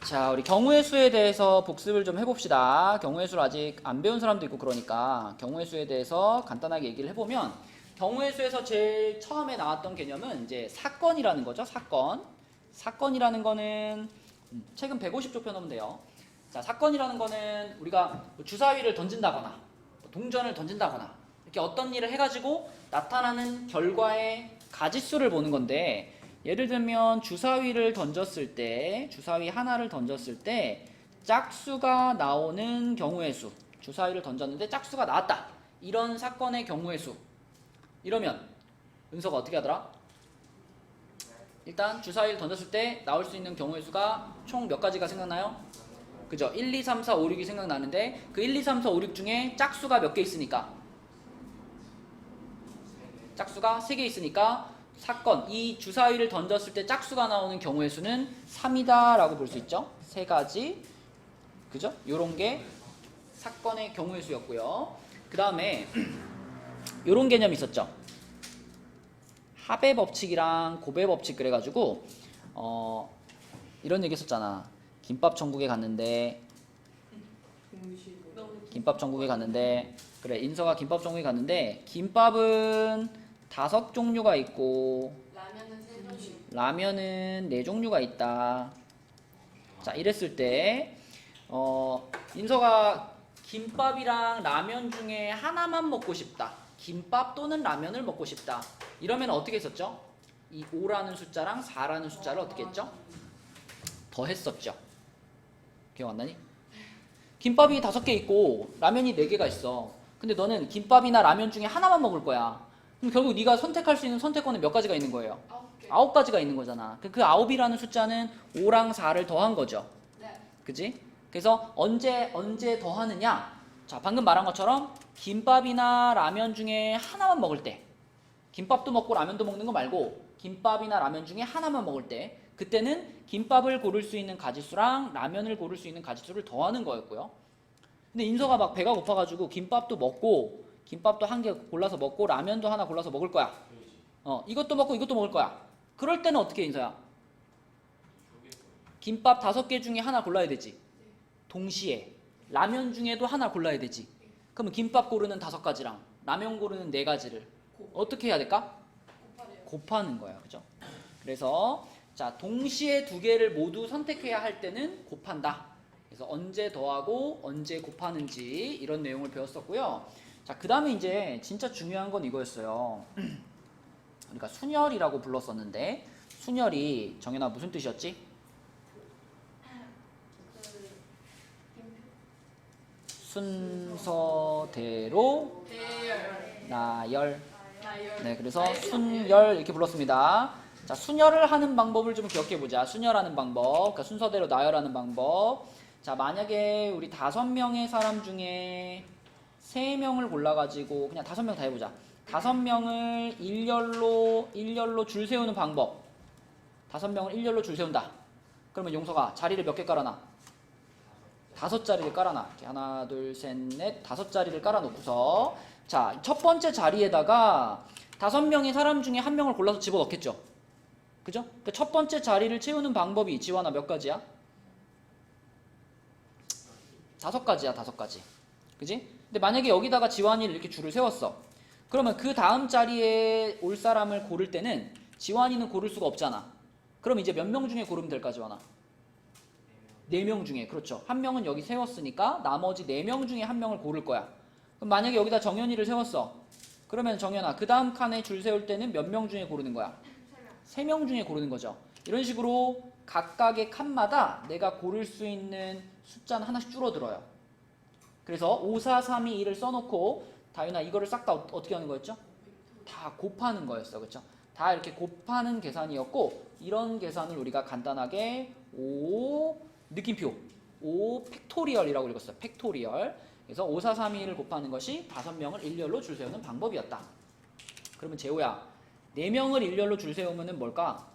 자, 우리 경우의 수에 대해서 복습을 좀 해봅시다. 경우의 수를 아직 안 배운 사람도 있고 그러니까 경우의 수에 대해서 간단하게 얘기를 해보면 경우의 수에서 제일 처음에 나왔던 개념은 이제 사건이라는 거죠. 사건. 사건이라는 거는 책은 150쪽 펴놓으면 돼요. 자, 사건이라는 거는 우리가 주사위를 던진다거나 동전을 던진다거나 이렇게 어떤 일을 해가지고 나타나는 결과의 가짓수를 보는 건데, 예를 들면 주사위를 던졌을 때, 주사위 하나를 던졌을 때 짝수가 나오는 경우의 수, 주사위를 던졌는데 짝수가 나왔다, 이런 사건의 경우의 수. 이러면 은서가 어떻게 하더라? 일단 주사위를 던졌을 때 나올 수 있는 경우의 수가 총 몇 가지가 생각나요? 그죠? 1, 2, 3, 4, 5, 6이 생각나는데 그 1, 2, 3, 4, 5, 6 중에 짝수가 몇 개 있으니까? 짝수가 3개 있으니까 사건, 이 주사위를 던졌을 때 짝수가 나오는 경우의 수는 3이다 라고 볼 수 있죠. 3가지. 그죠? 요런 게 사건의 경우의 수였고요. 그 다음에 요런 개념이 있었죠. 합의 법칙이랑 고배 법칙. 그래가지고 이런 얘기 했었잖아. 김밥 천국에 갔는데 그래, 인서가 김밥 천국에 갔는데 김밥은 5종류가 있고 라면은 4종류가 있다. 자, 이랬을 때 인서가 김밥이랑 라면 중에 하나만 먹고 싶다, 김밥 또는 라면을 먹고 싶다, 이러면 어떻게 했었죠? 이 5라는 숫자랑 4라는 숫자를 어떻게 했죠? 더했었죠. 기억 안 나니? 김밥이 5개 있고 라면이 4개가 있어. 근데 너는 김밥이나 라면 중에 하나만 먹을 거야. 그럼 결국 네가 선택할 수 있는 선택권은 몇 가지가 있는 거예요? 9가지가 있는 거잖아. 그 9이라는 숫자는 5랑 4를 더한 거죠. 네. 그치? 그래서 언제 더하느냐? 자, 방금 말한 것처럼 김밥이나 라면 중에 하나만 먹을 때, 김밥도 먹고 라면도 먹는 거 말고 김밥이나 라면 중에 하나만 먹을 때, 그때는 김밥을 고를 수 있는 가짓수랑 라면을 고를 수 있는 가짓수를 더하는 거였고요. 근데 인서가 막 배가 고파가지고 김밥도 먹고, 김밥도 한 개 골라서 먹고 라면도 하나 골라서 먹을 거야. 이것도 먹고 이것도 먹을 거야. 그럴 때는 어떻게 해, 인서야? 김밥 5개 중에 하나 골라야 되지. 동시에 라면 중에도 하나 골라야 되지. 그러면 김밥 고르는 5가지랑 라면 고르는 4가지를 어떻게 해야 될까? 곱하는 거야. 그죠? 그래서 자, 동시에 2개를 모두 선택해야 할 때는 곱한다. 그래서 언제 더하고 언제 곱하는지 이런 내용을 배웠었고요. 자, 그 다음에 이제 진짜 중요한 건 이거였어요. 우리가 순열이라고 불렀었는데, 순열이 정연아 무슨 뜻이었지? 순서대로 나열. 네, 그래서 순열 이렇게 불렀습니다. 자, 순열을 하는 방법을 좀 기억해 보자. 순열하는 방법, 그러니까 순서대로 나열하는 방법. 자, 만약에 우리 5명의 사람 중에 3명을 골라가지고 그냥 5명 다 해보자. 5명을 일렬로 줄 세우는 방법. 5명을 일렬로 줄 세운다. 그러면 용서가 자리를 몇 개 깔아놔? 5자리를 깔아놔. 이렇게 하나, 둘, 셋, 넷, 5자리를 깔아놓고서, 자, 첫 번째 자리에다가 5명의 사람 중에 1명을 골라서 집어넣겠죠. 그죠? 그러니까 첫 번째 자리를 채우는 방법이 지원아 몇 가지야? 5가지야, 5가지. 그지? 근데 만약에 여기다가 지환이를 이렇게 줄을 세웠어. 그러면 그 다음 자리에 올 사람을 고를 때는 지환이는 고를 수가 없잖아. 그럼 이제 몇 명 중에 고르면 될까, 지환아? 4명 중에. 그렇죠. 1명은 여기 세웠으니까 나머지 4명 중에 1명을 고를 거야. 그럼 만약에 여기다 정연이를 세웠어. 그러면 정연아, 그 다음 칸에 줄 세울 때는 몇 명 중에 고르는 거야? 3명 중에 고르는 거죠. 이런 식으로 각각의 칸마다 내가 고를 수 있는 숫자는 하나씩 줄어들어요. 그래서 5, 4, 3, 2, 1을 써놓고, 다윤아 이거를 싹 다 어떻게 하는 거였죠? 다 곱하는 거였어. 그렇죠? 다 이렇게 곱하는 계산이었고, 이런 계산을 우리가 간단하게 5 느낌표 5 팩토리얼이라고 읽었어요. 팩토리얼. 그래서 5, 4, 3, 2, 1을 곱하는 것이 5명을 일렬로 줄 세우는 방법이었다. 그러면 재호야, 4명을 일렬로 줄 세우면 뭘까?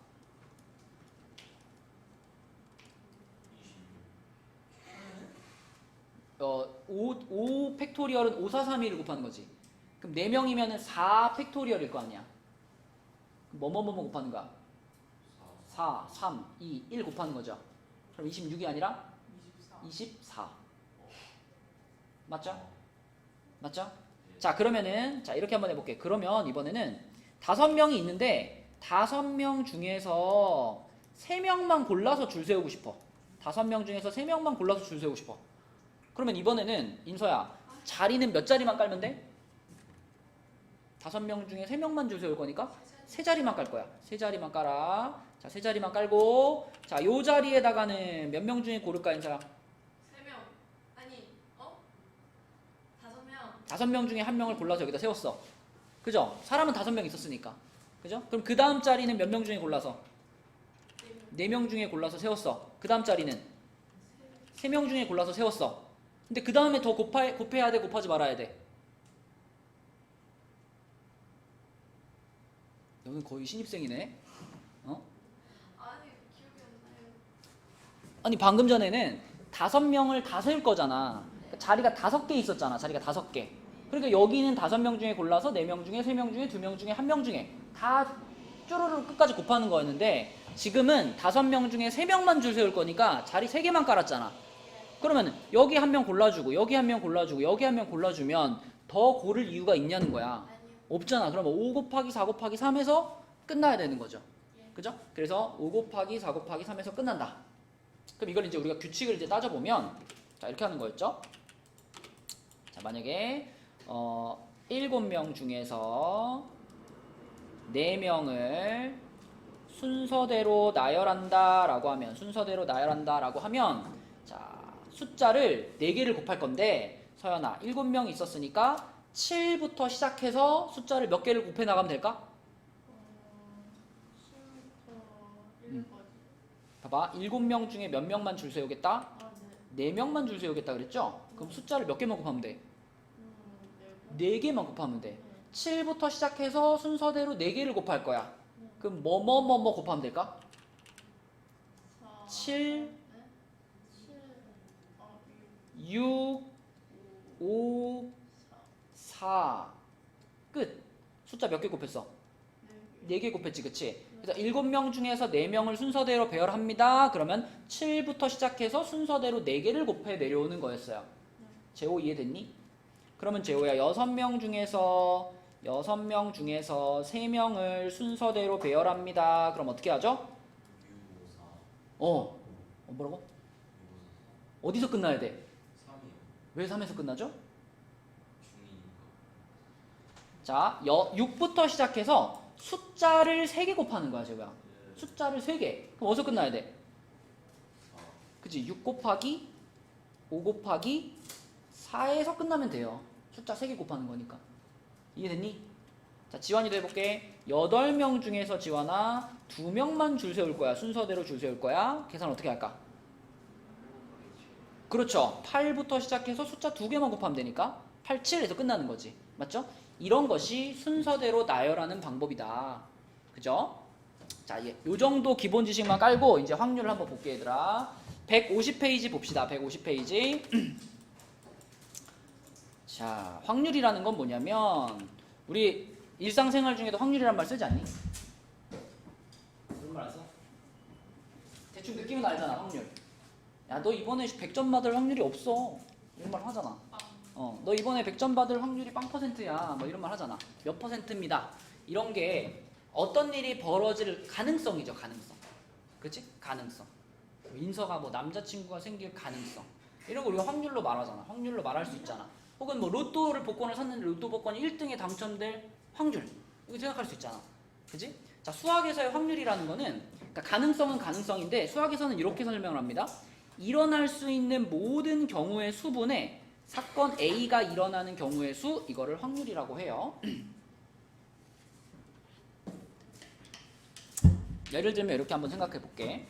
5 팩토리얼은 5, 4, 3, 2를 곱하는 거지. 그럼 4명이면 4 팩토리얼일 거 아니야. 뭐뭐 곱하는 거야? 4, 3, 2, 1 곱하는 거죠. 그럼 26이 아니라 24. 24. 맞죠? 맞죠? 자, 그러면은 자, 이렇게 한번 해볼게. 그러면 이번에는 5명이 있는데 5명 중에서 3명만 골라서 줄 세우고 싶어. 5명 중에서 3명만 골라서 줄 세우고 싶어. 그러면 이번에는 인서야, 자리는 몇 자리만 깔면 돼? 5명 중에 3명만 줄 세울 거니까 3자리만 깔 거야. 3자리만 깔아. 자, 3자리만 깔고, 자, 요 자리에다가는 몇 명 중에 고를까, 인서야? 3명. 아니, 5명. 5명 중에 1명을 골라서 여기다 세웠어. 그죠? 사람은 5명 있었으니까. 그죠? 그럼 그 다음 자리는 몇 명 중에 골라서? 4명 중에 골라서 세웠어. 그 다음 자리는 3명 중에 골라서 세웠어. 근데 그 다음에 더 곱해야 돼, 곱하지 말아야 돼? 너는 거의 신입생이네. 아니, 기억이 안 나요. 아니, 방금 전에는 5명을 다 세울 거잖아. 그러니까 자리가 5개 있었잖아. 자리가 5개. 그러니까 여기는 5명 중에 골라서 4명 중에 3명 중에 2명 중에 1명 중에 다 쭈루루 끝까지 곱하는 거였는데, 지금은 5명 중에 3명만 줄 세울 거니까 자리 3개만 깔았잖아. 그러면 여기 1명 골라주고 여기 1명 골라주고 여기 1명 골라주면 더 고를 이유가 있냐는 거야. 아니요. 없잖아. 그러면 5 곱하기 4 곱하기 3에서 끝나야 되는 거죠. 그죠? 그래서 5 곱하기 4 곱하기 3에서 끝난다. 그럼 이걸 이제 우리가 규칙을 이제 따져보면, 자, 이렇게 하는 거였죠. 자, 만약에 7명 중에서 4명을 순서대로 나열한다 라고 하면, 자, 숫자를 4개를 곱할 건데, 서연아, 7명 있었으니까 7부터 시작해서 숫자를 몇 개를 곱해 나가면 될까? 10부터 1까지. 봐봐, 7명 중에 몇 명만 줄 세우겠다? 아, 네. 4명만 줄 세우겠다 그랬죠? 그럼 숫자를 몇 개만 곱하면 돼? 네. 4개만 곱하면 돼. 7부터 시작해서 순서대로 4개를 곱할 거야. 그럼 뭐 곱하면 될까? 7, 6, 5, 4. 끝. 숫자 몇 개 곱했어? 4개 곱했지, 그치? 그래서 7명 중에서 4명을 순서대로 배열합니다. 그러면 7부터 시작해서 순서대로 4개를 곱해 내려오는 거였어요. 재호 이해됐니? 그러면 재호야, 6명 중에서 3명을 순서대로 배열합니다. 그럼 어떻게 하죠? 뭐라고? 어디서 끝나야 돼? 3이요. 왜 3에서 끝나죠? 중이니까. 자, 6부터 시작해서 숫자를 3개 곱하는 거야, 재호야. 숫자를 3개. 그럼 어디서 끝나야 돼? 4. 그치? 6 곱하기 5 곱하기 4에서 끝나면 돼요. 숫자 3개 곱하는 거니까. 이해됐니? 자, 지환이도 해볼게. 8명 중에서 지환아 2명만 줄 세울 거야. 순서대로 줄 세울 거야. 계산 어떻게 할까? 그렇죠. 8부터 시작해서 숫자 2개만 곱하면 되니까 8, 7에서 끝나는 거지. 맞죠? 이런 것이 순서대로 나열하는 방법이다. 그죠? 자, 요 정도 기본 지식만 깔고 이제 확률을 한번 볼게, 얘들아. 150페이지 봅시다. 150페이지. 자, 확률이라는 건 뭐냐면, 우리 일상생활 중에도 확률이란 말 쓰지 않니? 그런 말 안 써? 대충 느낌은 알잖아, 확률. 야, 너 이번에 100점 받을 확률이 없어. 이런 말 하잖아. 너 이번에 100점 받을 확률이 0%야. 뭐 이런 말 하잖아. 몇 %입니다. 이런 게 어떤 일이 벌어질 가능성이죠, 가능성. 그치? 가능성. 인서가 뭐 남자친구가 생길 가능성. 이런 거 우리가 확률로 말하잖아. 확률로 말할 수 있잖아. 혹은 뭐 로또를 복권을 샀는데 로또 복권이 1등에 당첨될 확률. 이거 생각할 수 있잖아. 그치? 자, 수학에서의 확률이라는 거는, 그러니까 가능성은 가능성인데 수학에서는 이렇게 설명을 합니다. 일어날 수 있는 모든 경우의 수분에 사건 A가 일어나는 경우의 수, 이거를 확률이라고 해요. 예를 들면 이렇게 한번 생각해 볼게.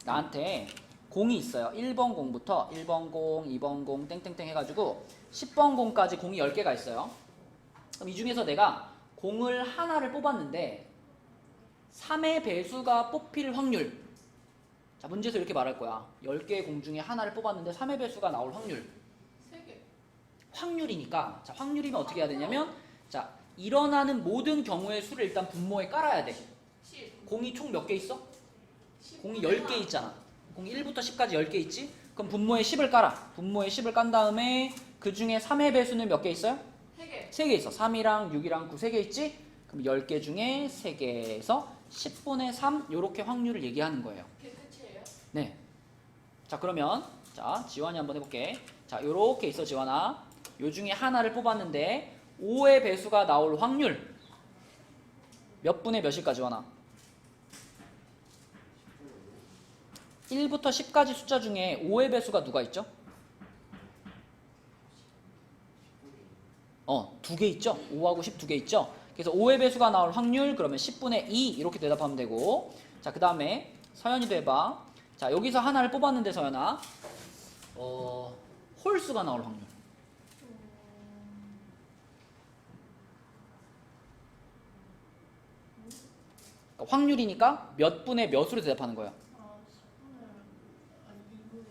나한테 공이 있어요. 1번 공부터 1번 공, 2번 공, 땡땡땡 해가지고 10번 공까지 공이 10개가 있어요. 그럼 이 중에서 내가 공을 하나를 뽑았는데 3의 배수가 뽑힐 확률. 자, 문제에서 이렇게 말할 거야. 10개의 공 중에 하나를 뽑았는데 3의 배수가 나올 확률. 3개. 확률이니까, 자, 확률이면 어떻게 해야 되냐면, 자, 일어나는 모든 경우의 수를 일단 분모에 깔아야 돼. 7. 공이 총 몇 개 있어? 10. 공이 10개 있잖아. 공이 1부터 10까지 10개 있지? 그럼 분모에 10을 깔아. 분모에 10을 깐 다음에 그 중에 3의 배수는 몇 개 있어요? 3개. 3개 있어. 3이랑 6이랑 9 3개 있지? 그럼 10개 중에 3개에서 10분의 3 요렇게 확률을 얘기하는 거예요. 그게 끝이에요? 네. 자 그러면 자 지환이 한번 해볼게. 자 요렇게 있어 지환아. 요 중에 하나를 뽑았는데 5의 배수가 나올 확률 몇 분의 몇일까 지환아? 1부터 10까지 숫자 중에 5의 배수가 누가 있죠? 2개 있죠? 5하고 10 2개 있죠? 그래서 5의 배수가 나올 확률 그러면 10분의 2 이렇게 대답하면 되고 자 그 다음에 서연이도 해봐. 자 여기서 하나를 뽑았는데 서연아 홀수가 나올 확률 그러니까 확률이니까 몇 분의 몇으로 대답하는 거야. 10분의 2분의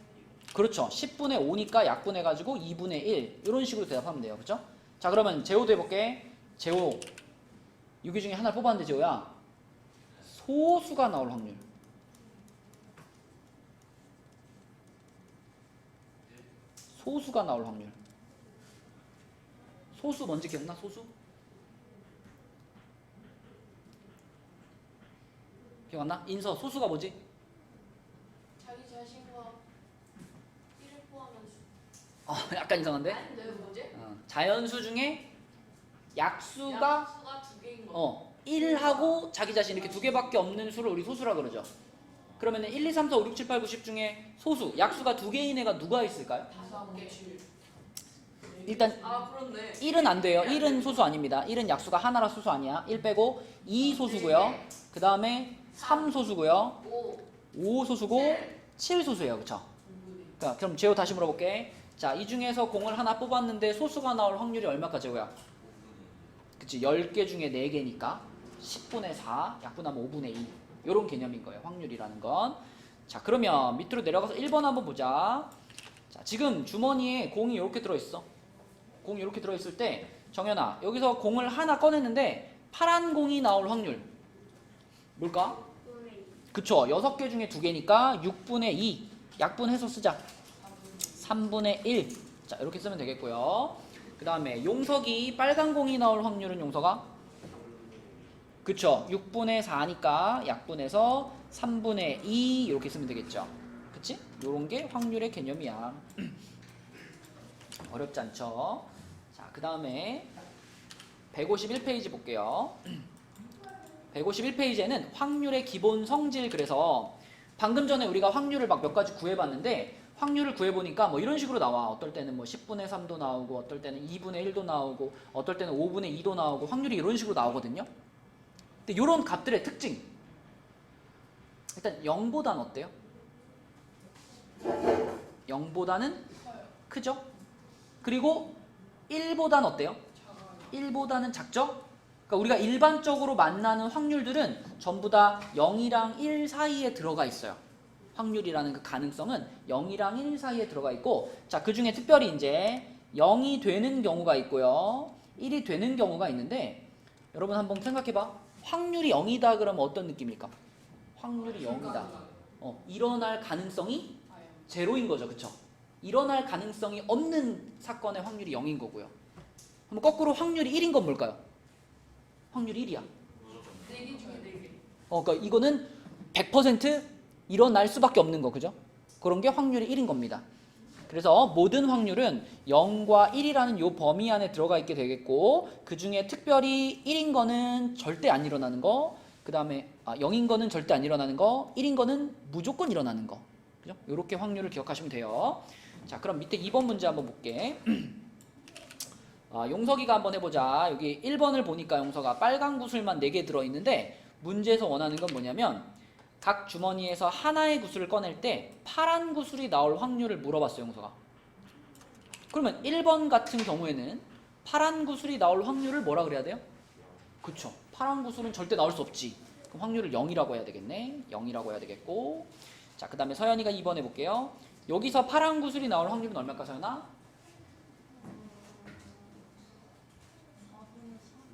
1. 그렇죠. 10분의 5니까 약분해가지고 2분의 1 이런 식으로 대답하면 돼요. 그렇죠? 자 그러면 재호도 해볼게. 재호 6개 중에 하나를 뽑았는데 재호야 소수가 나올 확률 소수가 나올 확률 소수 뭔지 기억나? 소수? 기억 안 나? 인서 소수가 뭐지? 자기 자신과 1을 포함한 수. 약간 이상한데? 아닌데 뭐지? 자연수 중에 약수가 약수가 2개인 거. 1하고 자기 자신 이렇게 2개밖에 없는 수를 우리 소수라 그러죠. 그러면 1, 2, 3, 4, 5, 6, 7, 8, 9, 10 중에 소수 약수가 2개인 애가 누가 있을까요? 5개. 일단 아 그렇네. 1은 안 돼요. 1은 소수 아닙니다. 1은 약수가 하나라 소수 아니야. 1 빼고 2 소수고요. 그 다음에 3 소수고요. 5 소수고 7 소수예요. 그쵸? 그러니까 그럼 재호 다시 물어볼게. 자, 이 중에서 공을 하나 뽑았는데 소수가 나올 확률이 얼마까 재호야? 그치? 10개 중에 4개니까 10분의 4 약분하면 5분의 2 요런 개념인 거예요. 확률이라는 건. 자, 그러면 밑으로 내려가서 1번 한번 보자. 자, 지금 주머니에 공이 이렇게 들어있어. 공이 이렇게 들어있을 때 정연아 여기서 공을 하나 꺼냈는데 파란 공이 나올 확률 뭘까? 그쵸 6개 중에 2개니까 6분의 2 약분해서 쓰자 3분의 1 자 이렇게 쓰면 되겠고요. 그 다음에 용석이 빨간 공이 나올 확률은 용석아? 그쵸 6분의 4니까 약분해서 3분의 2 이렇게 쓰면 되겠죠. 그치? 요런 게 확률의 개념이야. 어렵지 않죠? 자, 그 다음에 151페이지 볼게요. 151페이지에는 확률의 기본 성질 그래서 방금 전에 우리가 확률을 막 몇 가지 구해봤는데 확률을 구해보니까 뭐 이런 식으로 나와. 어떨 때는 뭐 10분의 3도 나오고 어떨 때는 2분의 1도 나오고 어떨 때는 5분의 2도 나오고 확률이 이런 식으로 나오거든요. 근데 이런 값들의 특징 일단 0보다는 어때요? 0보다는 크죠? 그리고 1보다는 어때요? 1보다는 작죠? 그러니까 우리가 일반적으로 만나는 확률들은 전부 다 0이랑 1 사이에 들어가 있어요. 확률이라는 그 가능성은 0이랑 1 사이에 들어가 있고 자, 그 중에 특별히 이제 0이 되는 경우가 있고요. 1이 되는 경우가 있는데 여러분 한번 생각해봐. 확률이 0이다 그러면 어떤 느낌일까? 확률이 0이다. 일어날 가능성이 제로인 거죠. 그쵸? 일어날 가능성이 없는 사건의 확률이 0인 거고요. 그럼 거꾸로 확률이 1인 건 뭘까요? 확률이 1이야. 4개 중에 4개. 그러니까 이거는 100% 일어날 수밖에 없는 거. 그죠? 그런 게 확률이 1인 겁니다. 그래서 모든 확률은 0과 1이라는 요 범위 안에 들어가 있게 되겠고 그 중에 특별히 1인 거는 절대 안 일어나는 거 그 다음에 0인 거는 절대 안 일어나는 거 1인 거는 무조건 일어나는 거 그죠? 요렇게 확률을 기억하시면 돼요. 자 그럼 밑에 2번 문제 한번 볼게. 용석이가 한번 해보자. 여기 1번을 보니까 용석아 빨간 구슬만 4개 들어있는데 문제에서 원하는 건 뭐냐면 각 주머니에서 하나의 구슬을 꺼낼 때 파란 구슬이 나올 확률을 물어봤어요. 용석아. 그러면 1번 같은 경우에는 파란 구슬이 나올 확률을 뭐라 그래야 돼요? 그쵸. 파란 구슬은 절대 나올 수 없지. 그럼 확률을 0이라고 해야 되겠네. 0이라고 해야 되겠고 자 그 다음에 서연이가 2번 해볼게요. 여기서 파란 구슬이 나올 확률은 얼마일까 서연아?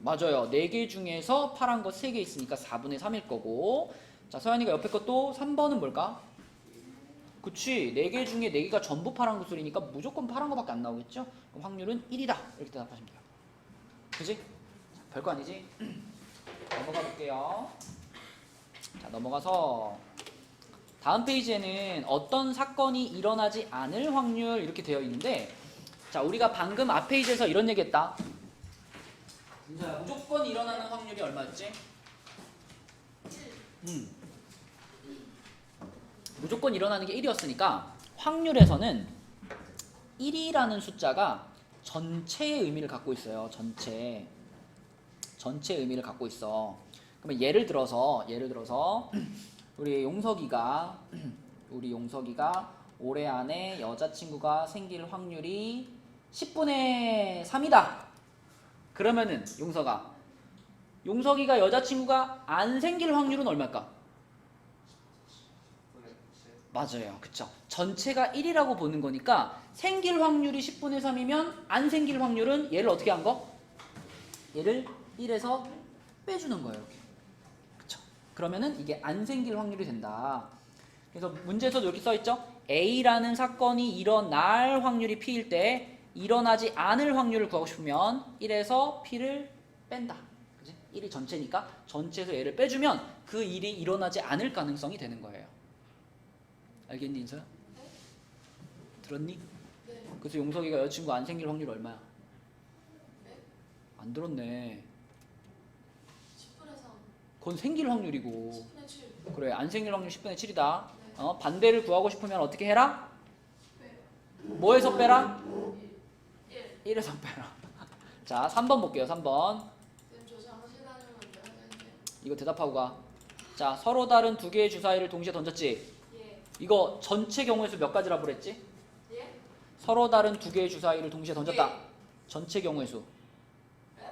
맞아요. 4개 중에서 파란 거 3개 있으니까 4분의 3일 거고 자 서연이가 옆에 것도 3번은 뭘까? 그치. 4개 중에 4개가 전부 파란 구슬이니까 무조건 파란 거밖에 안 나오겠죠? 그럼 확률은 1이다. 이렇게 대답하시면 돼요. 그치? 별거 아니지? 넘어가 볼게요. 자, 넘어가서 다음 페이지에는 어떤 사건이 일어나지 않을 확률 이렇게 되어 있는데, 자, 우리가 방금 앞 페이지에서 이런 얘기 했다. 무조건 일어나는 확률이 얼마였지? 무조건 일어나는 게 1이었으니까 확률에서는 1이라는 숫자가 전체의 의미를 갖고 있어요. 전체의 의미를 갖고 있어. 그러면 예를 들어서 우리 용석이가 올해 안에 여자친구가 생길 확률이 10분의 3이다. 그러면은 용석이가 여자친구가 안 생길 확률은 얼마일까? 맞아요. 그쵸. 전체가 1이라고 보는 거니까 생길 확률이 10분의 3이면 안 생길 확률은 얘를 어떻게 한 거? 얘를 1에서 빼주는 거예요. 이렇게. 그쵸. 그러면은 이게 안 생길 확률이 된다. 그래서 문제에서도 이렇게 써있죠. A라는 사건이 일어날 확률이 P일 때 일어나지 않을 확률을 구하고 싶으면 1에서 P를 뺀다. 그치? 1이 전체니까 전체에서 얘를 빼주면 그 일이 일어나지 않을 가능성이 되는 거예요. 알겠니, 인서야? 네? 들었니? 네. 그래서 용석이가 여자친구 안 생길 확률 얼마야? 네? 안 들었네. 10분의 3. 그건 생길 확률이고. 10분의 7. 그래, 안 생길 확률 10분의 7이다. 네. 반대를 구하고 싶으면 어떻게 해라? 네. 뭐에서 빼라? 1. 1에서 빼라. 자, 3번 볼게요. 3번. 쌤, 저 장실 다니면 안 되는데. 이거 대답하고 가. 자, 서로 다른 두 개의 주사위를 동시에 던졌지? 예. 이거 전체 경우의 수 몇 가지라고 그랬지? 예? 서로 다른 두 개의 주사위를 동시에 던졌다. 예. 전체 경우의 수. 네?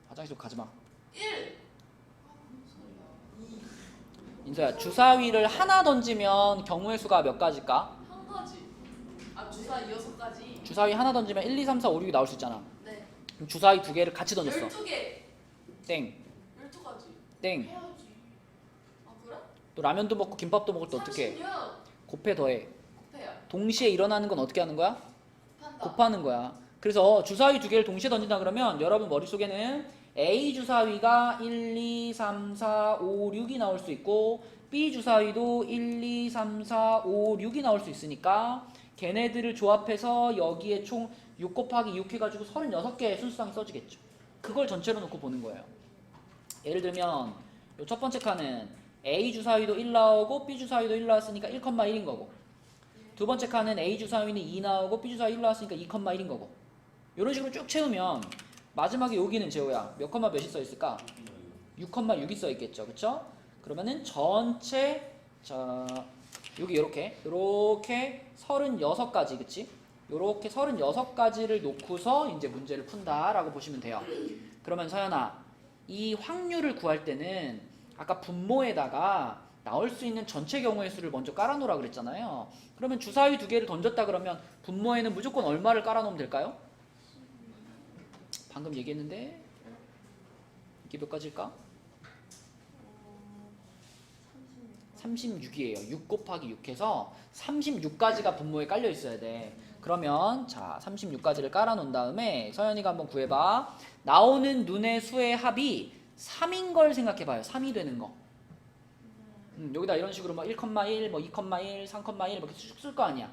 화장실 가지 마. 1. 인서야, 주사위를 하나 던지면 경우의 수가 몇 가지일까? 한 가지. 아, 주사 6가지. 주사위 하나 던지면 1, 2, 3, 4, 5, 6이 나올 수 있잖아. 네. 그럼 주사위 두 개를 같이 던졌어. 12개. 땡. 12가지. 땡. 해야지. 아, 그래? 또 라면도 먹고 김밥도 먹을 때 어떻게 해? 36. 곱해 더해. 곱해요. 동시에 일어나는 건 어떻게 하는 거야? 판다. 곱하는 거야. 그래서 주사위 두 개를 동시에 던진다 그러면 여러분 머릿속에는 A 주사위가 1, 2, 3, 4, 5, 6이 나올 수 있고 B 주사위도 1, 2, 3, 4, 5, 6이 나올 수 있으니까 걔네들을 조합해서 여기에 총 6 곱하기 6 해가지고 36개의 순수항이 써지겠죠. 그걸 전체로 놓고 보는 거예요. 예를 들면 요 첫 번째 칸은 A 주사위도 1 나오고 B 주사위도 1 나왔으니까 1,1인 거고, 두 번째 칸은 A 주사위는 2 나오고 B 주사위 1 나왔으니까 2,1인 거고, 이런 식으로 쭉 채우면 마지막에 여기는 재호야 몇 컴마 몇이 써 있을까? 6,6이 써 있겠죠. 그쵸? 그러면은 전체, 자 여기 요렇게 36가지, 그치? 요렇게 36가지를 놓고서 이제 문제를 푼다라고 보시면 돼요. 그러면 서연아, 이 확률을 구할 때는 아까 분모에다가 나올 수 있는 전체 경우의 수를 먼저 깔아놓으라 그랬잖아요. 그러면 주사위 두 개를 던졌다 그러면 분모에는 무조건 얼마를 깔아놓으면 될까요? 방금 얘기했는데 이게 몇 가지일까? 36이에요. 6 곱하기 6 해서 36가지가 분모에 깔려 있어야 돼. 그러면 자 36가지를 깔아 놓은 다음에 서연이가 한번 구해봐. 나오는 눈의 수의 합이 3인 걸 생각해봐요. 3이 되는 거. 여기다 이런 식으로 뭐 1,1, 뭐 2,1, 3,1 이렇게 쭉 쓸 거 아니야.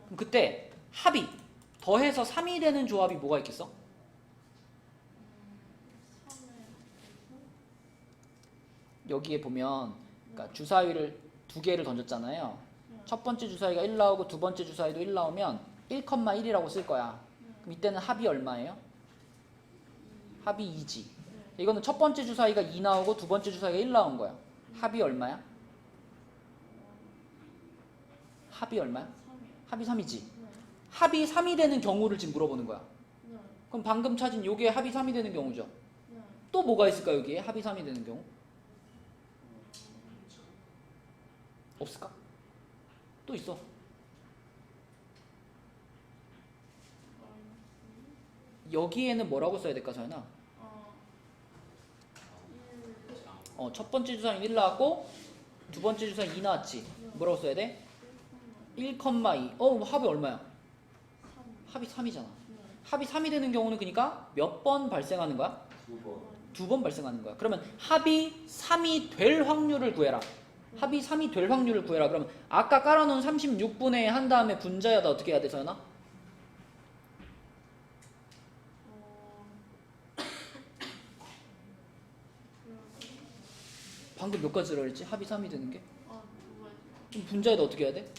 그럼 그때 합이 더해서 3이 되는 조합이 뭐가 있겠어? 여기에 보면 그러니까 주사위를 두 개를 던졌잖아요. 첫 번째 주사위가 1 나오고 두 번째 주사위도 1 나오면 1,1이라고 쓸 거야. 그럼 이때는 합이 얼마예요? 합이 2지. 이거는 첫 번째 주사위가 2 나오고 두 번째 주사위가 1 나온 거야. 합이 얼마야? 합이 얼마야? 합이 3이지. 합이 3이 되는 경우를 지금 물어보는 거야. 그럼 방금 찾은 요게 합이 3이 되는 경우죠. 또 뭐가 있을까 여기에 합이 3이 되는 경우? 없을까? 또 있어. 여기에는 뭐라고 써야 될까, 서연아? 첫 번째 주사위 1 나왔고 두 번째 주사위 2 나왔지. 뭐라고 써야 돼? 1,2. 합이 얼마야? 합이 3이잖아. 합이 3이 되는 경우는 그러니까 몇 번 발생하는 거야? 2번. 2번 발생하는 거야. 그러면 합이 3이 될 확률을 구해라. 합이 3이 될 확률을 구해라. 그러면 아까 깔아놓은 36분의 한 다음에 분자에다 어떻게 해야 돼, 서연아? 방금 몇 가지라 그랬지? 합이 3이 되는 게? 그럼 분자에다 어떻게 해야 돼?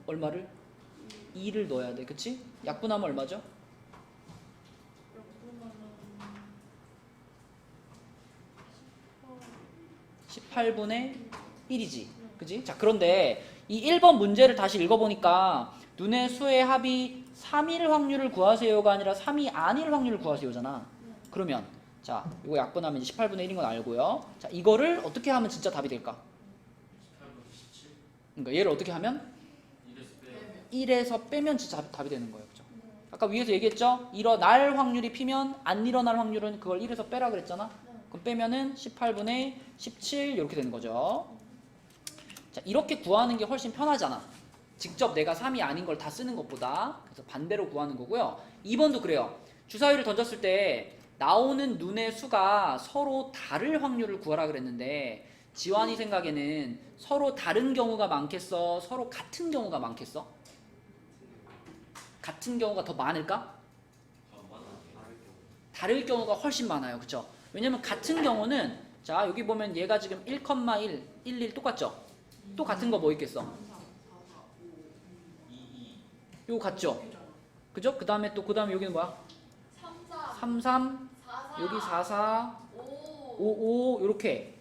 얼마를? 2를 넣어야 돼. 그치? 약분하면 얼마죠? 18분의 1이지. 그지? 자, 그런데 이 1번 문제를 다시 읽어보니까 눈의 수의 합이 3일 확률을 구하세요가 아니라 3이 아닐 확률을 구하세요잖아. 그러면 자, 이거 약분하면 이제 18분의 1인 건 알고요. 자, 이거를 어떻게 하면 진짜 답이 될까? 18분의 17. 그러니까 얘를 어떻게 하면 1에서 빼면 진짜 답이 되는 거예요. 그죠? 아까 위에서 얘기했죠? 일어날 확률이 피면 안 일어날 확률은 그걸 1에서 빼라 그랬잖아. 그럼 빼면은 18분의 17 이렇게 되는 거죠. 자, 이렇게 구하는 게 훨씬 편하잖아. 직접 내가 3이 아닌 걸 다 쓰는 것보다. 그래서 반대로 구하는 거고요. 2번도 그래요. 주사위를 던졌을 때 나오는 눈의 수가 서로 다를 확률을 구하라 그랬는데 지환이 생각에는 서로 다른 경우가 많겠어? 서로 같은 경우가 많겠어? 같은 경우가 더 많을까? 다를 경우가 훨씬 많아요. 그쵸? 왜냐면 같은 경우는 자, 여기 보면 얘가 지금 1,1, 11 똑같죠? 또 같은 거 뭐 있겠어? 2. 요거 같죠? 그죠? 그 다음에 또 그 다음에 여기는 뭐야? 3, 3, 여기 4, 4, 5, 5 요렇게.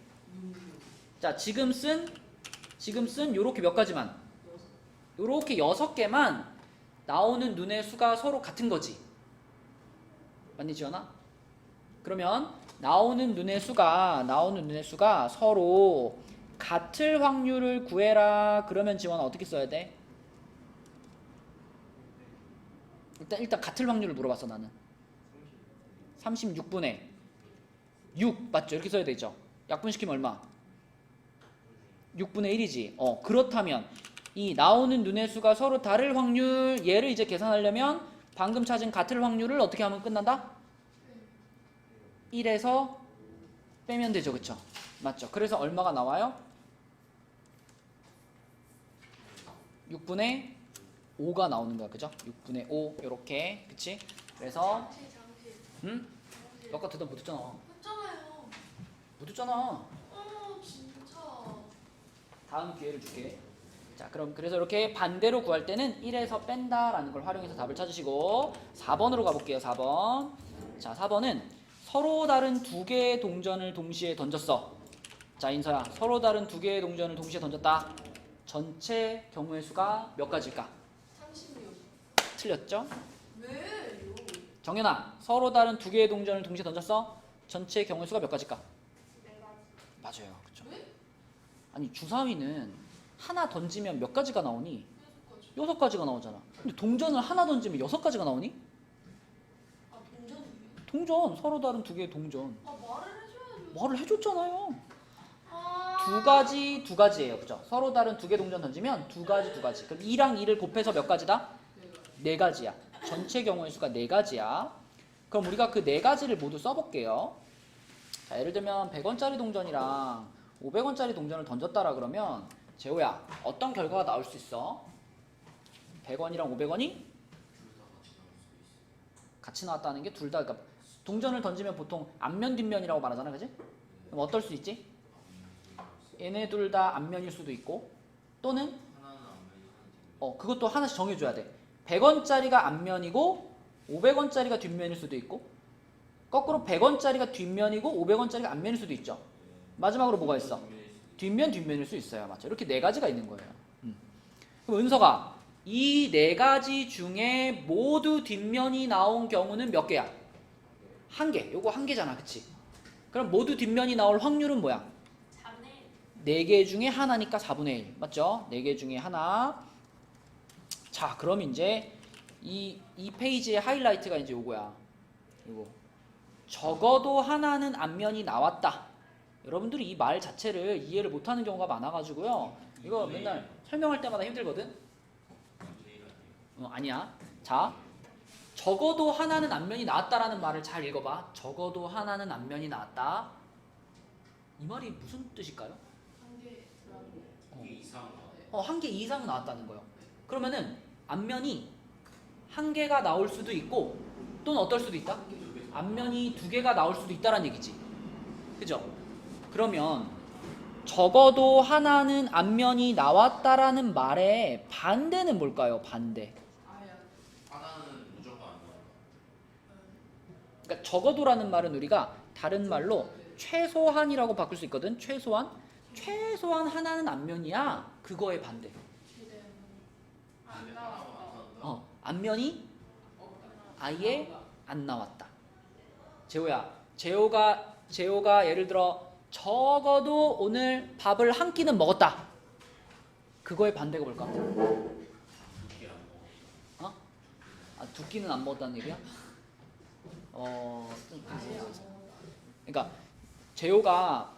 자, 지금 쓴 요렇게 몇 가지만. 요렇게 6개만 나오는 눈의 수가 서로 같은 거지. 맞니, 지원아? 그러면 나오는 눈의 수가 서로 같을 확률을 구해라. 그러면 지원아 어떻게 써야 돼? 일단 같을 확률을 물어봤어 나는. 36분의 6 맞죠? 이렇게 써야 되죠. 약분시키면 얼마? 6분의 1이지. 그렇다면 이 나오는 눈의 수가 서로 다를 확률 얘를 이제 계산하려면 방금 찾은 같을 확률을 어떻게 하면 끝난다? 1에서 빼면 되죠. 그쵸? 맞죠? 그래서 얼마가 나와요? 6분의 5가 나오는 거야. 그죠? 6분의 5 요렇게. 그치? 그래서 응? 너가 대답 못했잖아. 했잖아요. 못했잖아. 진짜. 다음 기회를 줄게. 자, 그럼 그래서 이렇게 반대로 구할 때는 1에서 뺀다라는 걸 활용해서 답을 찾으시고 4번으로 가볼게요. 4번. 자, 4번은 서로 다른 두 개의 동전을 동시에 던졌어. 자, 인서야. 서로 다른 두 개의 동전을 동시에 던졌다. 전체 경우의 수가 몇 가지일까? 36. 틀렸죠? 왜요? 정연아. 서로 다른 두 개의 동전을 동시에 던졌어. 전체 경우의 수가 몇 가지일까? 맞아요. 그렇죠. 왜? 아니, 주사위는 하나 던지면 몇 가지가 나오니? 6가지. 6가지가 나오잖아. 근데 동전을 하나 던지면 6가지가 나오니? 동전이에요? 동전. 서로 다른 두 개의 동전. 말을 해줘야죠. 말을 해줬잖아요. 아. 두 가지예요. 그죠? 서로 다른 두 개 동전 던지면 두 가지. 그럼 2랑 2를 곱해서 몇 가지다? 네 가지야. 전체 경우의 수가 네 가지야. 그럼 우리가 그 네 가지를 모두 써볼게요. 자, 예를 들면 100원짜리 동전이랑 500원짜리 동전을 던졌다라 그러면 재호야, 어떤 결과가 나올 수 있어? 100원이랑 500원이 같이 나왔다는 게 둘 다, 그러니까 동전을 던지면 보통 앞면 뒷면이라고 말하잖아, 그지? 그럼 어떨 수 있지? 얘네 둘 다 앞면일 수도 있고, 또는 하나는 앞면이 그것도 하나씩 정해줘야 돼. 100원짜리가 앞면이고 500원짜리가 뒷면일 수도 있고, 거꾸로 100원짜리가 뒷면이고 500원짜리가 앞면일 수도 있죠. 마지막으로 뭐가 있어? 뒷면일 수 있어요. 맞죠? 이렇게 네 가지가 있는 거예요. 그럼 은서가 이 네 가지 중에 모두 뒷면이 나온 경우는 몇 개야? 한 개. 요거 한 개잖아. 그치? 그럼 모두 뒷면이 나올 확률은 뭐야? 4분의 4개 중에 하나니까 4분의 1. 맞죠? 4개 중에 하나. 자, 그럼 이제 이 페이지의 하이라이트가 이제 요거야. 요거. 적어도 하나는 앞면이 나왔다. 여러분들이 이 말 자체를 이해를 못하는 경우가 많아가지고요. 이거 맨날 설명할 때마다 힘들거든. 아니야. 자, 적어도 하나는 앞면이 나왔다라는 말을 잘 읽어봐. 적어도 하나는 앞면이 나왔다. 이 말이 무슨 뜻일까요? 이게 이상. 한 개 이상 나왔다는 거예요. 그러면은 앞면이 한 개가 나올 수도 있고 또는 어떨 수도 있다? 앞면이 두 개가 나올 수도 있다라는 얘기지. 그죠? 그러면 적어도 하나는 앞면이 나왔다라는 말의 반대는 뭘까요? 반대. 하나는 무조건 안 나와. 그러니까 적어도라는 말은 우리가 다른 말로 최소한이라고 바꿀 수 있거든. 최소한 하나는 앞면이야. 그거의 반대. 안 나왔다. 앞면이 아예 안 나왔다. 재호가 예를 들어 적어도 오늘 밥을 한 끼는 먹었다. 그거의 반대가 뭘까? 두개 안 먹어. 두 끼는 안 먹었다는 얘기야? 그러니까 재호가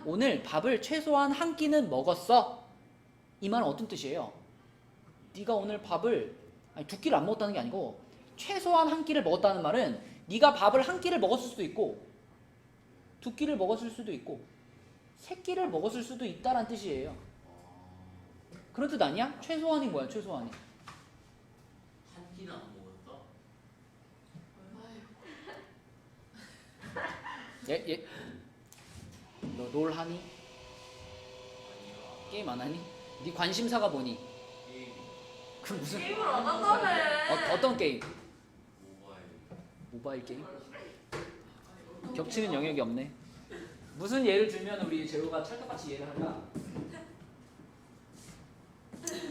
오늘 밥을 최소한 한 끼는 먹었어. 이 말은 어떤 뜻이에요? 네가 오늘 두 끼를 안 먹었다는 게 아니고 최소한 한 끼를 먹었다는 말은 네가 밥을 한 끼를 먹었을 수도 있고 두 끼를 먹었을 수도 있고 세 끼를 먹었을 수도 있다라는 뜻이에요. 그런 뜻 아니야? 최소한이 뭐야? 최소한이. 한 끼는 안 먹었다. 너 롤 하니? 아니야. 게임 안 하니? 네 관심사가 뭐니? 게임. 그 무슨 게임을 안 한다며. 어떤 게임? 모바일. 모바일 게임? 겹치는 영역이 없네. 무슨 예를 들면 우리 재호가 찰떡같이 이해를 할까?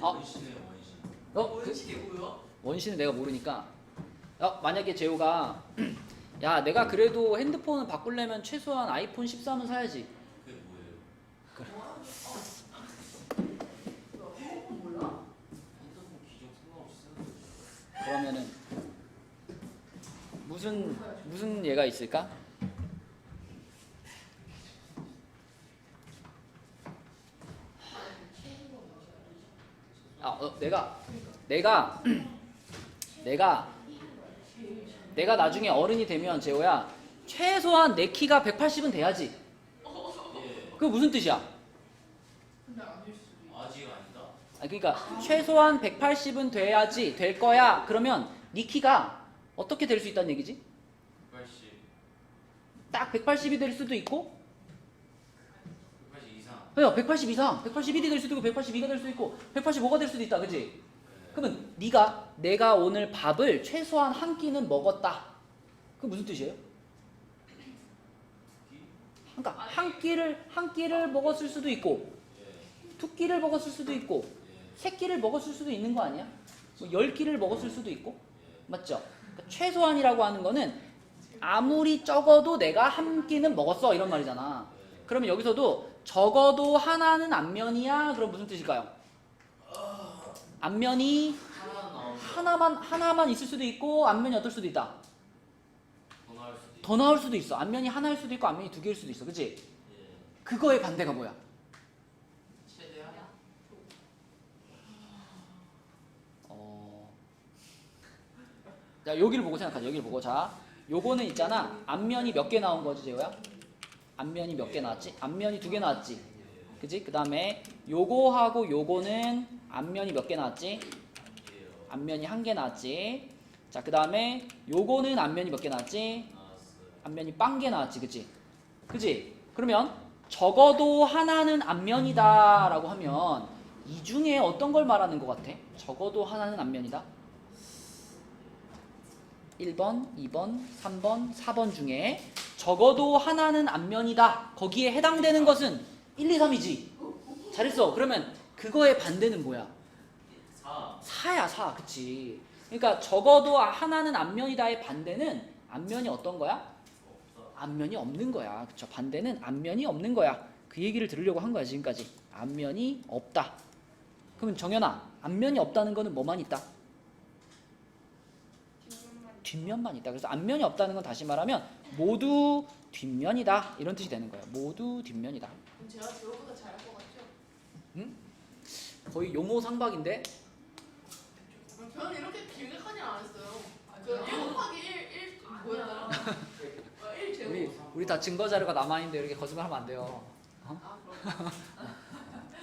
원신의 원신. 원칙이 뭐야? 원신은 내가 모르니까. 만약에 재호가 야 내가 그래도 핸드폰을 바꾸려면 최소한 아이폰 13은 사야지. 그게 뭐예요? 몰라? 핸드폰 기종 상관없이 쓰는 거죠. 그러면은 무슨 예가 있을까? 내가 나중에 어른이 되면 재호야 최소한 내 키가 180은 돼야지. 예. 그게 무슨 뜻이야? 아직 아니다. 그러니까 최소한 180은 돼야지 될 거야. 그러면 네 키가 어떻게 될 수 있다는 얘기지? 180. 딱 180이 될 수도 있고 180 이상. 180 이상, 181이 될 수도 있고 182가 될 수도 있고 185가 될 수도 있다. 그지? 네. 그러면 내가 오늘 밥을 최소한 한 끼는 먹었다. 그게 무슨 뜻이에요? 그러니까 한 끼를 먹었을 수도 있고 예. 두 끼를 먹었을 수도 있고 예. 세 끼를 먹었을 수도 있는 거 아니야? 뭐 10끼를 먹었을 수도 있고 예. 맞죠? 그러니까 최소한이라고 하는 거는 아무리 적어도 내가 한 끼는 먹었어 이런 말이잖아. 그러면 여기서도 적어도 하나는 앞면이야. 그럼 무슨 뜻일까요? 앞면이 하나 나오면 하나만 있을 수도 있고 앞면이 어떨 수도 있다. 더 나올 수도 있고. 더 나올 수도 있어. 앞면이 하나일 수도 있고 앞면이 두 개일 수도 있어. 그치? 예. 그거의 반대가 뭐야? 최대한. 자, 여기를 보고 생각하자. 여기를 보고. 자, 요거는 있잖아. 앞면이 몇 개 나온 거지, 재호야? 앞면이 몇 개 나왔지? 앞면이 두 개 나왔지? 그치? 그 다음에 요거하고 요거는 앞면이 몇 개 나왔지? 앞면이 한 개 나왔지? 자, 그 다음에 요거는 앞면이 몇 개 나왔지? 나왔어요. 앞면이 빵 개 나왔지, 그치? 그치? 그러면 적어도 하나는 앞면이다 라고 하면 이 중에 어떤 걸 말하는 것 같아? 적어도 하나는 앞면이다? 1번, 2번, 3번, 4번 중에 적어도 하나는 앞면이다. 거기에 해당되는 것은 1, 2, 3이지. 잘했어. 그러면 그거의 반대는 뭐야? 4. 4야, 4. 그치? 그러니까 적어도 하나는 앞면이다의 반대는 앞면이 어떤 거야? 앞면이 없는 거야. 그쵸? 반대는 앞면이 없는 거야. 그 얘기를 들으려고 한 거야, 지금까지. 앞면이 없다. 그러면 정연아, 앞면이 없다는 거는 뭐만 있다? 뒷면만 있다. 그래서 앞면이 없다는 건 다시 말하면 모두 뒷면이다. 이런 뜻이 되는 거예요. 모두 뒷면이다. 제가 저보다 잘할 것 같죠? 거의 용어 상박인데? 저는 이렇게 길게 하진 않았어요. 저 1 곱하기 1 뭐였더라? 1 제곱. 우리 다 증거 자료가 남아있는데 이렇게 거짓말하면 안 돼요. 아 그럼.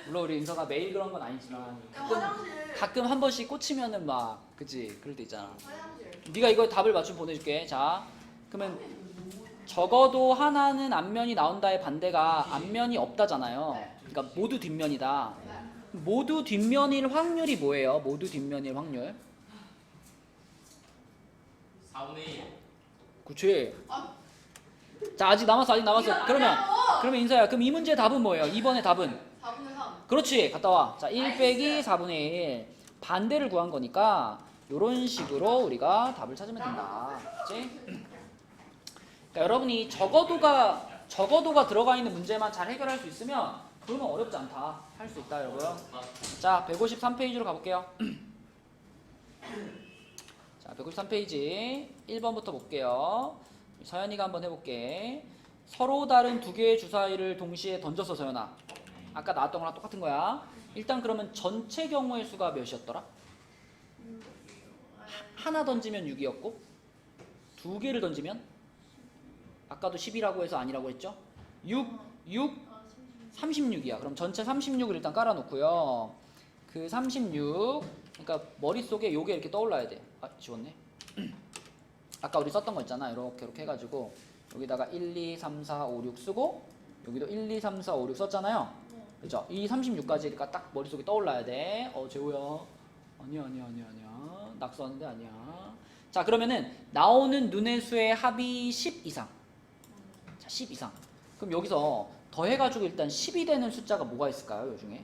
물론 우리 인서가 매일 그런 건 아니지만 화장실. 가끔 한 번씩 꽂히면은 막 그치 그럴 때 있잖아. 화장실. 네가 이거 답을 맞추면 보내줄게. 자 그러면 적어도 하나는 앞면이 나온다의 반대가 앞면이 없다잖아요. 그러니까 모두 뒷면이다. 네. 모두 뒷면일 확률이 뭐예요? 모두 뒷면일 확률. 4분의 1. 그치. 아. 자 아직 남았어. 이거 그러면 인서야 그럼 이 문제의 답은 뭐예요? 2번의 답은? 4분의 3. 그렇지. 갔다 와. 자 1 빼기 4분의 1 반대를 구한 거니까 이런 식으로 우리가 답을 찾으면 된다. 그치? 그러니까 여러분이 적어도가 들어가 있는 문제만 잘 해결할 수 있으면 그러면 어렵지 않다. 할 수 있다 여러분. 자 153페이지로 가볼게요. 자 153페이지 1번부터 볼게요. 서연이가 한번 해볼게. 서로 다른 두 개의 주사위를 동시에 던졌어 서연아. 아까 나왔던 거랑 똑같은 거야. 일단 그러면 전체 경우의 수가 몇이었더라? 하나 던지면 6이었고 두 개를 던지면 아까도 10이라고 해서 아니라고 했죠? 6, 36이야. 그럼 전체 36을 일단 깔아놓고요. 그 36, 그러니까 머릿속에 요게 이렇게 떠올라야 돼. 아, 지웠네. 아까 우리 썼던 거 있잖아. 이렇게 해가지고 여기다가 1, 2, 3, 4, 5, 6 쓰고 여기도 1, 2, 3, 4, 5, 6 썼잖아요. 그죠? 이 36까지 딱 머릿속에 떠올라야 돼. 재호야. 아니야. 낙서하는데 아니야. 자, 그러면은 나오는 눈의 수의 합이 10 이상. 자, 10 이상. 그럼 여기서 더해가지고 일단 10이 되는 숫자가 뭐가 있을까요? 요 중에?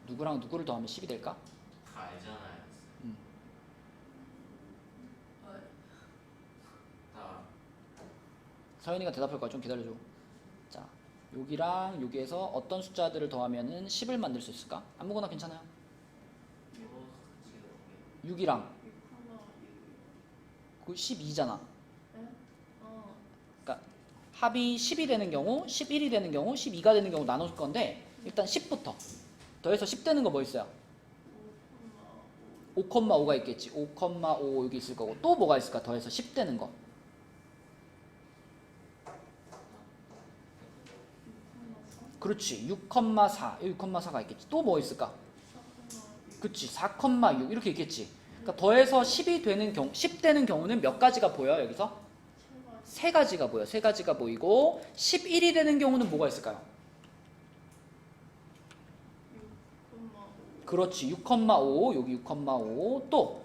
누구랑 누구를 더하면 10이 될까? 다 알잖아요. 다. 서연이가 대답할 거야. 좀 기다려줘. 자, 여기랑 여기에서 어떤 숫자들을 더하면은 10을 만들 수 있을까? 아무거나 괜찮아요. 6이랑 그 12잖아. 그러니까 합이 10이 되는 경우, 11이 되는 경우, 12가 되는 경우 나눠줄 건데 일단 10부터 더해서 10 되는 거 뭐 있어요? 5,5가 있겠지. 5,5 여기 있을 거고 또 뭐가 있을까? 더해서 10 되는 거. 그렇지. 6,4 여기 6,4가 있겠지. 또 뭐 있을까? 그치. 4,6 이렇게 있겠지. 그러니까 더해서 10이 되는 경우, 10 되는 경우는 몇 가지가 보여 여기서? 세 가지가 보여. 세 가지가 보이고 11이 되는 경우는 뭐가 있을까요? 그렇지. 6,5 여기 6,5 또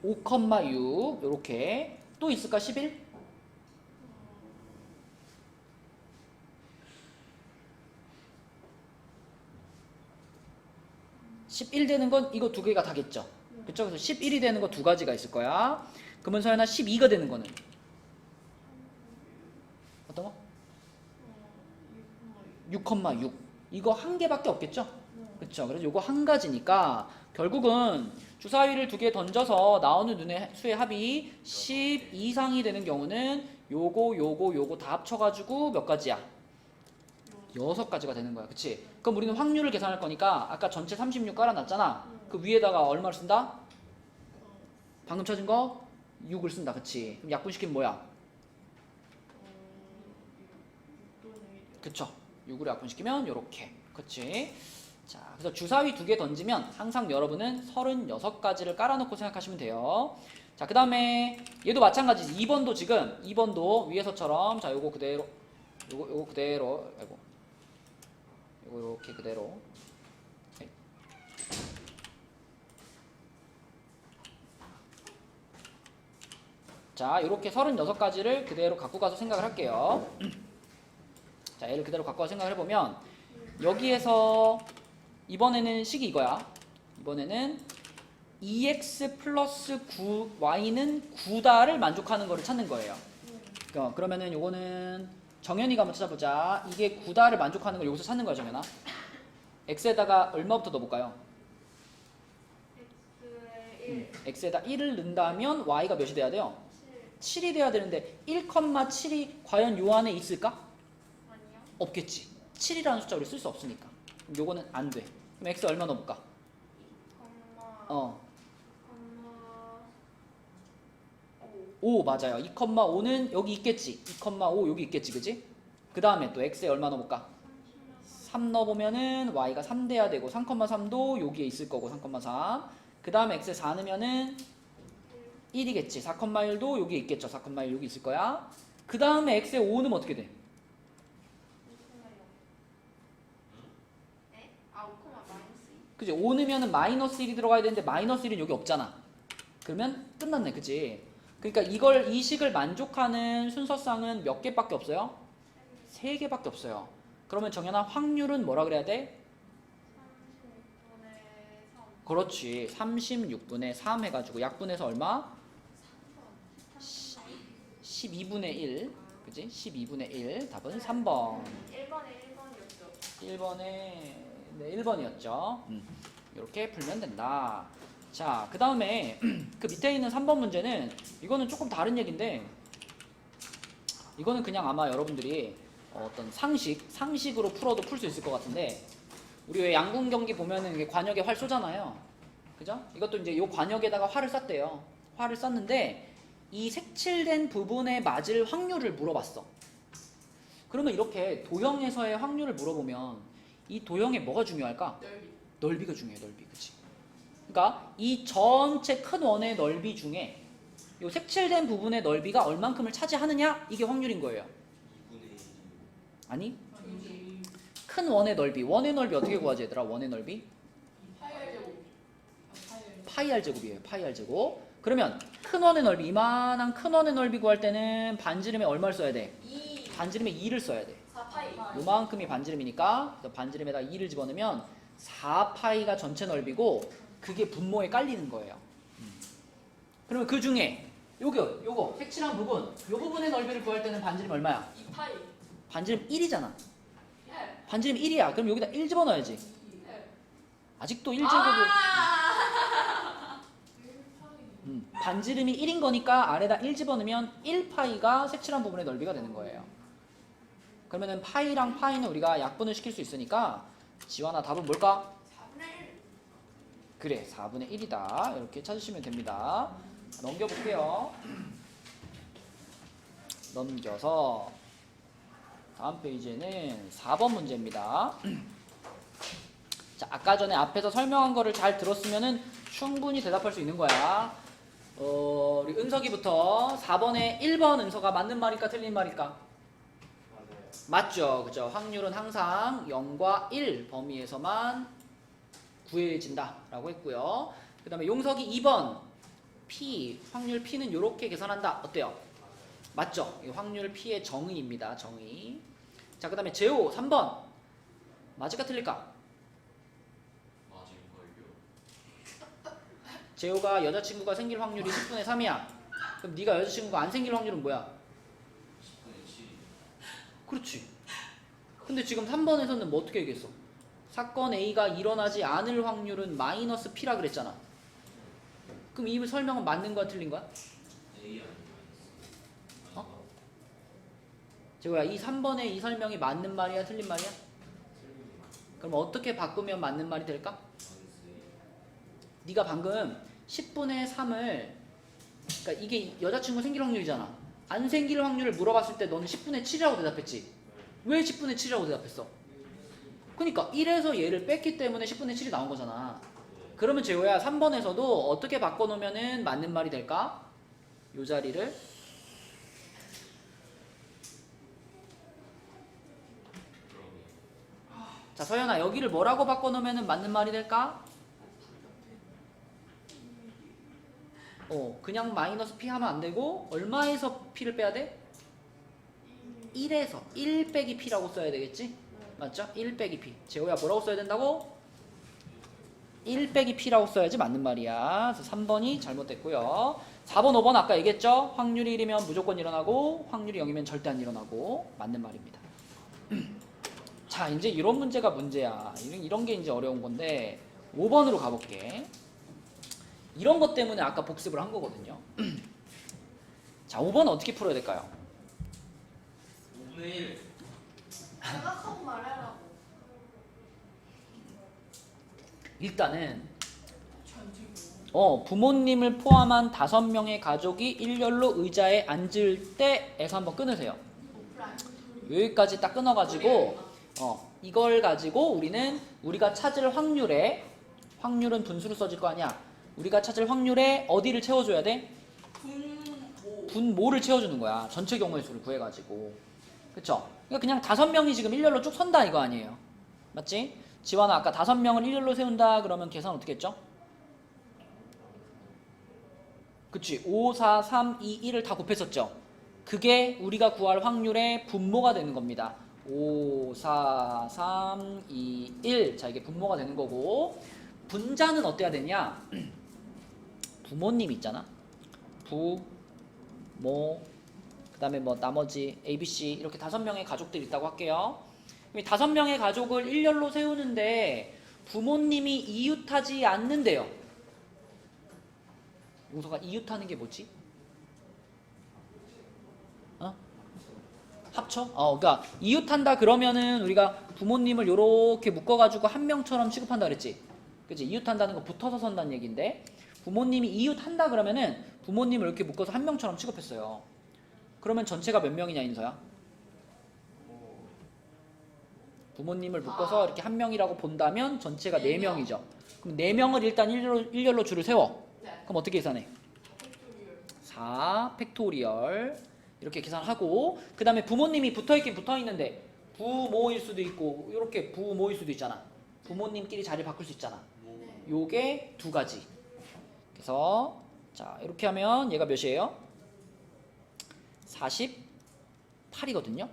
5,6 요렇게 또 있을까? 11? 11 되는 건 이거 두 개가 다겠죠. 그쵸? 그래서 11이 되는 거 두 가지가 있을 거야. 그러면 서연아 12가 되는 거는? 어떤 거? 6,6 이거 한 개밖에 없겠죠? 그쵸? 그래서 요거 한 가지니까 결국은 주사위를 두 개 던져서 나오는 눈의 수의 합이 10 이상이 되는 경우는 요거 다 합쳐가지고 몇 가지야? 6가지가 되는 거야. 그치? 그럼 우리는 확률을 계산할 거니까 아까 전체 36 깔아놨잖아. 그 위에다가 얼마를 쓴다? 방금 찾은 거 6을 쓴다. 그치? 그럼 약분시키면 뭐야? 그쵸? 6으로 약분시키면 요렇게. 그치? 자, 그래서 주사위 두 개 던지면 항상 여러분은 36가지를 깔아놓고 생각하시면 돼요. 자, 그 다음에 얘도 마찬가지지. 2번도 지금 2번도 위에서처럼 자, 요거 그대로 요거 그대로 아이고 요거 이렇게 그대로 자, 이렇게 36가지를 그대로 갖고 가서 생각을 할게요. 자, 얘를 그대로 갖고 가서 생각을 해보면 여기에서 이번에는 식이 이거야. 이번에는 2x 플러스 9y는 9다를 만족하는 거를 찾는 거예요. 그러면은 요거는 정연이가 한번 찾아보자. 이게 9다를 만족하는 걸 여기서 찾는 거야, 정연아. x에다가 얼마부터 넣어볼까요? x에다 1을 넣는다면 y가 몇이 돼야 돼요? 7이 돼야 되는데 1,7이 과연 요 안에 있을까? 아니요. 없겠지. 7이라는 숫자 우리 쓸 수 없으니까. 요거는 안 돼. 그럼 x 얼마 넣어볼까? 어, 5 맞아요. 2,5는 여기 있겠지. 2,5 여기 있겠지, 그지? 그 다음에 또 x에 얼마 넣어볼까? 3 넣어보면은 y가 3 돼야 되고 3,3도 여기에 있을 거고 3,3. 그 다음에 x에 4 넣으면은 1이겠지. 4,1도 여기 있겠죠. 4,1 여기 있을 거야. 그 다음에 x에 5 넣으면 어떻게 돼? 그지? 5 넣으면은 마이너스 1이 들어가야 되는데 마이너스 1은 여기 없잖아. 그러면 끝났네, 그지? 그러니까 이 식을 만족하는 순서상은 몇 개밖에 없어요? 3개밖에 없어요. 그러면 정연아 확률은 뭐라 그래야 돼? 36분의 3. 그렇지. 36분의 3 해가지고 약분해서 얼마? 12분의 1. 그지? 12분의 1. 답은 3번. 1번에 1번이었죠. 1번에 네, 1번이었죠. 이렇게 풀면 된다. 자, 그 다음에 그 밑에 있는 3번 문제는 이거는 조금 다른 얘기인데 이거는 그냥 아마 여러분들이 어떤 상식으로 풀어도 풀 수 있을 것 같은데 우리 왜 양궁 경기 보면은 이게 관역에 활 쏘잖아요. 그죠? 이것도 이제 요 관역에다가 활을 쐈대요. 활을 쐈는데 이 색칠된 부분에 맞을 확률을 물어봤어. 그러면 이렇게 도형에서의 확률을 물어보면 이 도형에 뭐가 중요할까? 넓이가 중요해, 넓이. 그치? 그러니까 이 전체 큰 원의 넓이 중에 이 색칠된 부분의 넓이가 얼만큼을 차지하느냐? 이게 확률인 거예요. 2분의 1. 아니, 큰 원의 넓이. 원의 넓이 어떻게 구하지, 얘들아? 원의 넓이? 파이 r 제곱이에요. 파이 r 제곱. 그러면 큰 원의 넓이, 이만한 큰 원의 넓이 구할 때는 반지름에 얼마를 써야 돼? 2. 반지름에 2를 써야 돼. 4파이. 요만큼이 반지름이니까 그래서 반지름에다 2를 집어넣으면 4파이가 전체 넓이고 그게 분모에 깔리는 거예요. 그러면 그 중에 요거 색칠한 부분, 요 부분의 넓이를 구할 때는 반지름 얼마야? 2파이. 반지름 1이잖아. 예. 반지름 1이야. 그럼 여기다 1 집어넣어야지. 예. 아직도 1제곱을 반지름이 1인 거니까 아래다 1 집어넣으면 1파이가 색칠한 부분의 넓이가 되는 거예요. 그러면은 파이랑 파이는 우리가 약분을 시킬 수 있으니까 지환아 답은 뭘까? 4분의 1. 그래, 4분의 1이다. 이렇게 찾으시면 됩니다. 넘겨볼게요. 넘겨서 다음 페이지에는 4번 문제입니다. 자, 아까 전에 앞에서 설명한 거를 잘 들었으면은 충분히 대답할 수 있는 거야. 우리 은석이부터 4번에 1번 은서가 맞는 말일까 틀린 말일까? 맞아요. 맞죠. 그죠. 확률은 항상 0과 1 범위에서만 구해진다 라고 했고요. 그 다음에 용석이 2번 P, 확률 P는 이렇게 계산한다. 어때요? 맞죠. 이 확률 P의 정의입니다. 정의. 자, 그 다음에 제호 3번 맞을까 틀릴까? 맞을걸요? 제호가 여자친구가 생길 확률이 10분의 3이야. 그럼 네가 여자친구가 안 생길 확률은 뭐야? 10분의 7. 그렇지. 근데 지금 3번에서는 뭐 어떻게 얘기했어? 사건 A가 일어나지 않을 확률은 마이너스 P라 그랬잖아. 그럼 이 설명은 맞는 거야 틀린 거야? A 아니면 어? 제호야, 이 3번의 이 설명이 맞는 말이야 틀린 말이야? 그럼 어떻게 바꾸면 맞는 말이 될까? 네가 방금 10분의 3을 그러니까 이게 여자친구 생길 확률이잖아. 안 생길 확률을 물어봤을 때 너는 10분의 7이라고 대답했지. 왜 10분의 7이라고 대답했어? 그러니까 1에서 얘를 뺐기 때문에 10분의 7이 나온 거잖아. 그러면 제호야 3번에서도 어떻게 바꿔놓으면 맞는 말이 될까? 요 자리를 자, 서연아 여기를 뭐라고 바꿔놓으면 맞는 말이 될까? 그냥 마이너스 P 하면 안 되고 얼마에서 P를 빼야 돼? 1에서 1 빼기 P라고 써야 되겠지? 맞죠? 1 빼기 P. 제호야 뭐라고 써야 된다고? 1 빼기 P라고 써야지 맞는 말이야. 그래서 3번이 잘못됐고요. 4번, 5번 아까 얘기했죠? 확률이 1이면 무조건 일어나고 확률이 0이면 절대 안 일어나고 맞는 말입니다. 자, 이제 이런 문제가 문제야. 이런 게 이제 어려운 건데 5번으로 가볼게. 이런 것 때문에 아까 복습을 한 거거든요. 자, 5번 어떻게 풀어야 될까요? 5분의 1. 생각하고 말하라고. 일단은 전지고. 부모님을 포함한 5명의 가족이 일렬로 의자에 앉을 때에서 한번 끊으세요. 여기까지 딱 끊어가지고 이걸 가지고 우리가 찾을 확률은 분수로 써질 거 아니야. 우리가 찾을 확률에 어디를 채워줘야 돼? 분모를 채워주는 거야. 전체 경우의 수를 구해가지고. 그쵸? 그러니까 그냥 5명이 지금 일렬로 쭉 선다 이거 아니에요. 맞지? 지환아 아까 5명을 일렬로 세운다 그러면 계산 어떻게 했죠? 그치? 5, 4, 3, 2, 1을 다 곱했었죠? 그게 우리가 구할 확률의 분모가 되는 겁니다. 5, 4, 3, 2, 1. 자, 이게 분모가 되는 거고, 분자는 어때야 되냐? 부모님 있잖아. 부, 모, 그 다음에 뭐 나머지 A, B, C 이렇게 5명의 가족들이 있다고 할게요. 5명의 가족을 일렬로 세우는데 부모님이 이웃하지 않는데요. 용서가 이웃하는 게 뭐지? 합쳐? 그러니까 이웃한다 그러면은 우리가 부모님을 요렇게 묶어가지고 한 명처럼 취급한다 그랬지? 그치? 이웃한다는 거 붙어서 선다는 얘기인데 부모님이 이웃한다 그러면은 부모님을 이렇게 묶어서 한 명처럼 취급했어요. 그러면 전체가 몇 명이냐 인서야? 부모님을 묶어서 이렇게 한 명이라고 본다면 전체가 4명이죠. 그럼 4명을 일단 일렬로 줄을 세워. 그럼 어떻게 계산해? 4 팩토리얼 이렇게 계산하고 그 다음에 부모님이 붙어있긴 붙어있는데 부모일 수도 있고 이렇게 부모일 수도 있잖아. 부모님끼리 자리를 바꿀 수 있잖아. 요게 2가지. 그래서 자 이렇게 하면 얘가 몇이에요? 48이거든요.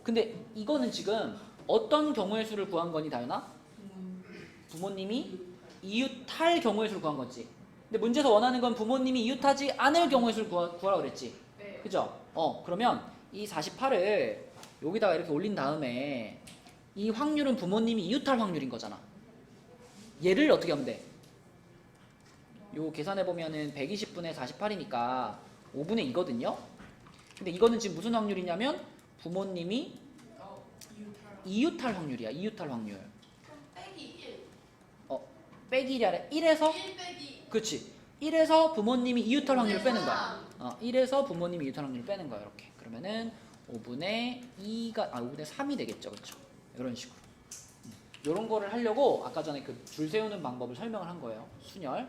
근데 이거는 지금 어떤 경우의 수를 구한 거니 다현아? 부모님이 이웃할 경우의 수를 구한 거지. 근데 문제에서 원하는 건 부모님이 이웃하지 않을 경우의 수를 구하라고 그랬지. 네. 그죠? 그러면 이 48을 여기다가 이렇게 올린 다음에 이 확률은 부모님이 이웃할 확률인 거잖아. 얘를 어떻게 하면 돼? 요 계산해보면은 120분의 48이니까 5분의 2거든요? 근데 이거는 지금 무슨 확률이냐면 부모님이 이웃할 확률이야. 이웃할 확률. 그럼 빼기 1. 빼기 1이 아니라 1에서 1 빼기. 그치. 1에서 부모님이 이웃할 확률을 빼는 거야. 1에서 부모님이 이웃할 확률을 빼는 거야. 이렇게. 그러면은 5분의 2가 5분의 3이 되겠죠. 그쵸? 이런 식으로. 이런 거를 하려고 아까 전에 그 줄 세우는 방법을 설명을 한 거예요. 순열.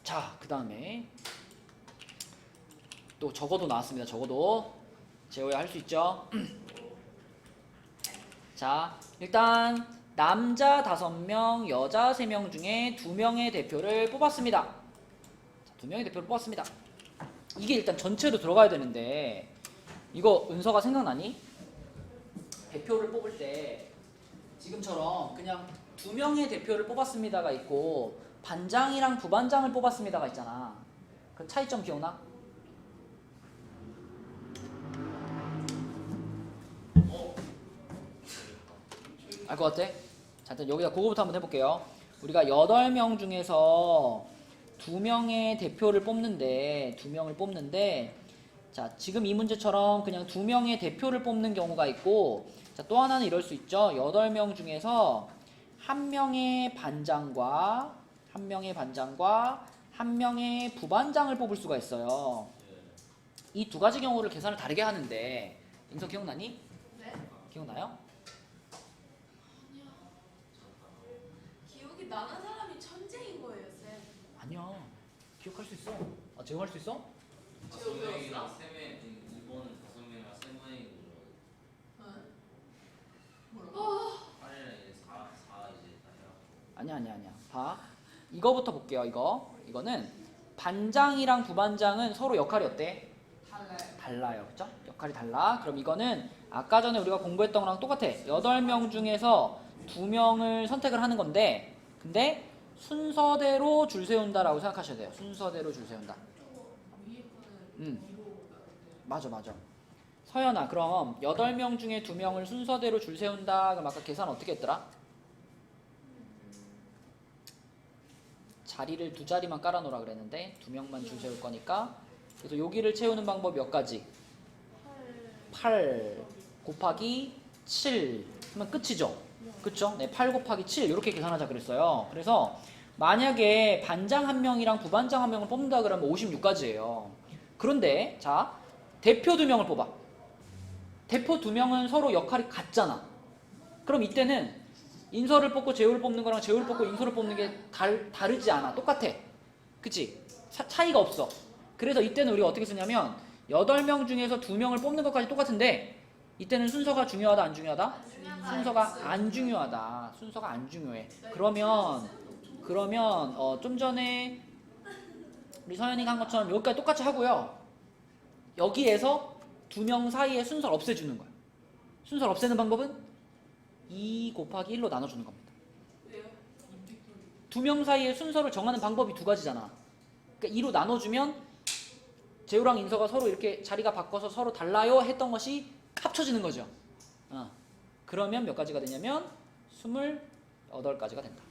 자, 그 다음에 또 적어도 나왔습니다. 적어도 재호야 할 수 있죠? 자, 일단 남자 5명, 여자 3명 중에 2명의 대표를 뽑았습니다. 자, 2명의 대표를 뽑았습니다. 이게 일단 전체로 들어가야 되는데 이거 은서가 생각나니? 대표를 뽑을 때 지금처럼 그냥 2명의 대표를 뽑았습니다가 있고 반장이랑 부반장을 뽑았습니다가 있잖아. 그 차이점 기억나? 알 것 같아? 자, 일단 여기다 그거부터 한번 해볼게요. 우리가 8명 중에서 2명의 대표를 뽑는데 2명을 뽑는데 자, 지금 이 문제처럼 그냥 2명의 대표를 뽑는 경우가 있고 자, 또 하나는 이럴 수 있죠. 8명 중에서 한 명의 반장과 한 명의 부반장을 뽑을 수가 있어요. 이 2가지 경우를 계산을 다르게 하는데 인서 기억나니? 네? 기억나요? 기억이 나는 사람이 천재인 거예요, 쌤. 아니야. 기억할 수 있어. 제공할 수 있어? 5명이랑 3명, 2번은 5명이랑 3명이고 뭐라고? 8이랑 이제 4 이제 다 해갖고 아니야. 봐. 이거부터 볼게요. 이거는 반장이랑 부반장은 서로 역할이 어때? 달라요. 그쵸? 역할이 달라. 그럼 이거는 아까 전에 우리가 공부했던 거랑 똑같아. 8명 중에서 2명을 선택을 하는 건데 근데 순서대로 줄 세운다라고 생각하셔야 돼요. 순서대로 줄 세운다. 위에 거는 맞아. 서연아, 그럼 8명 중에 2명을 순서대로 줄 세운다. 그럼 아까 계산 어떻게 했더라? 자리를 2자리만 깔아놓으라 그랬는데 2명만 줄 세울 거니까 그래서 여기를 채우는 방법 몇 가지? 8 곱하기 7 하면 끝이죠? 그쵸? 네, 8 곱하기 7 이렇게 계산하자 그랬어요. 그래서 만약에 반장 한 명이랑 부반장 한 명을 뽑는다 그러면 56가지예요. 그런데 자, 대표 두 명을 뽑아. 대표 두 명은 서로 역할이 같잖아. 그럼 이때는 인서를 뽑고 재우를 뽑는 거랑 재우를 뽑고 인서를 뽑는 게 다르지 않아. 똑같아. 그치? 차이가 없어. 그래서 이때는 우리가 어떻게 쓰냐면 8명 중에서 2명을 뽑는 것까지 똑같은데 이때는 순서가 중요하다 안 중요하다? 순서가 안 중요하다. 순서가 안 중요해. 그러면 좀 전에 우리 서현이가 한 것처럼 여기까지 똑같이 하고요. 여기에서 2명 사이에 순서를 없애주는 거야. 순서를 없애는 방법은 2 곱하기 1로 나눠주는 겁니다. 2명 사이에 순서를 정하는 방법이 2가지잖아. 그러니까 2로 나눠주면 재우랑 인서가 서로 이렇게 자리가 바꿔서 서로 달라요 했던 것이 합쳐지는 거죠. 그러면 몇 가지가 되냐면 28가지가 된다.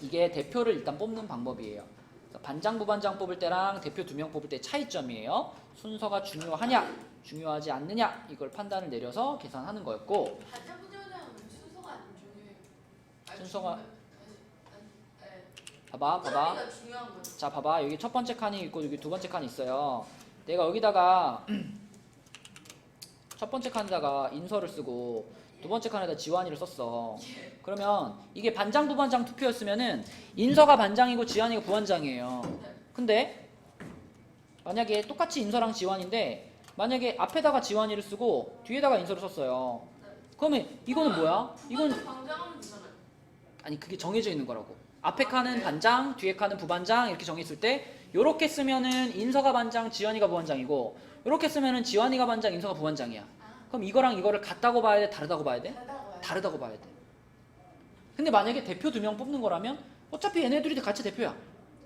이게 대표를 일단 뽑는 방법이에요. 반장, 부반장 뽑을 때랑 대표 2명 뽑을 때 차이점이에요. 순서가 중요하냐, 중요하지 않느냐 이걸 판단을 내려서 계산하는 거였고 반장 부장은 순서가 안 중요해요. 순서가 네. 봐봐. 어차피가 중요한 거죠. 자 봐봐 여기 첫 번째 칸이 있고 여기 두 번째 칸이 있어요. 내가 여기다가 첫 번째 칸에다가 인서를 쓰고 두 번째 칸에다 지환이를 썼어. 그러면 이게 반장 부반장 투표였으면은 인서가 반장이고 지환이가 부반장이에요. 근데 만약에 똑같이 인서랑 지환인데 만약에 앞에다가 지환이를 쓰고 뒤에다가 인서를 썼어요. 그러면 이거는 뭐야? 이건 방장하면 되잖아요. 아니 그게 정해져 있는 거라고. 앞에 칸은 반장, 뒤에 칸은 부반장 이렇게 정했을 때 요렇게 쓰면은 인서가 반장, 지환이가 부반장이고 요렇게 쓰면은 지환이가 반장, 인서가 부반장이야. 그럼 이거랑 이거를 같다고 봐야 돼? 다르다고 봐야 돼? 다르다고 봐야 돼. 근데 만약에 대표 2명 뽑는 거라면 어차피 얘네들이 다 같이 대표야.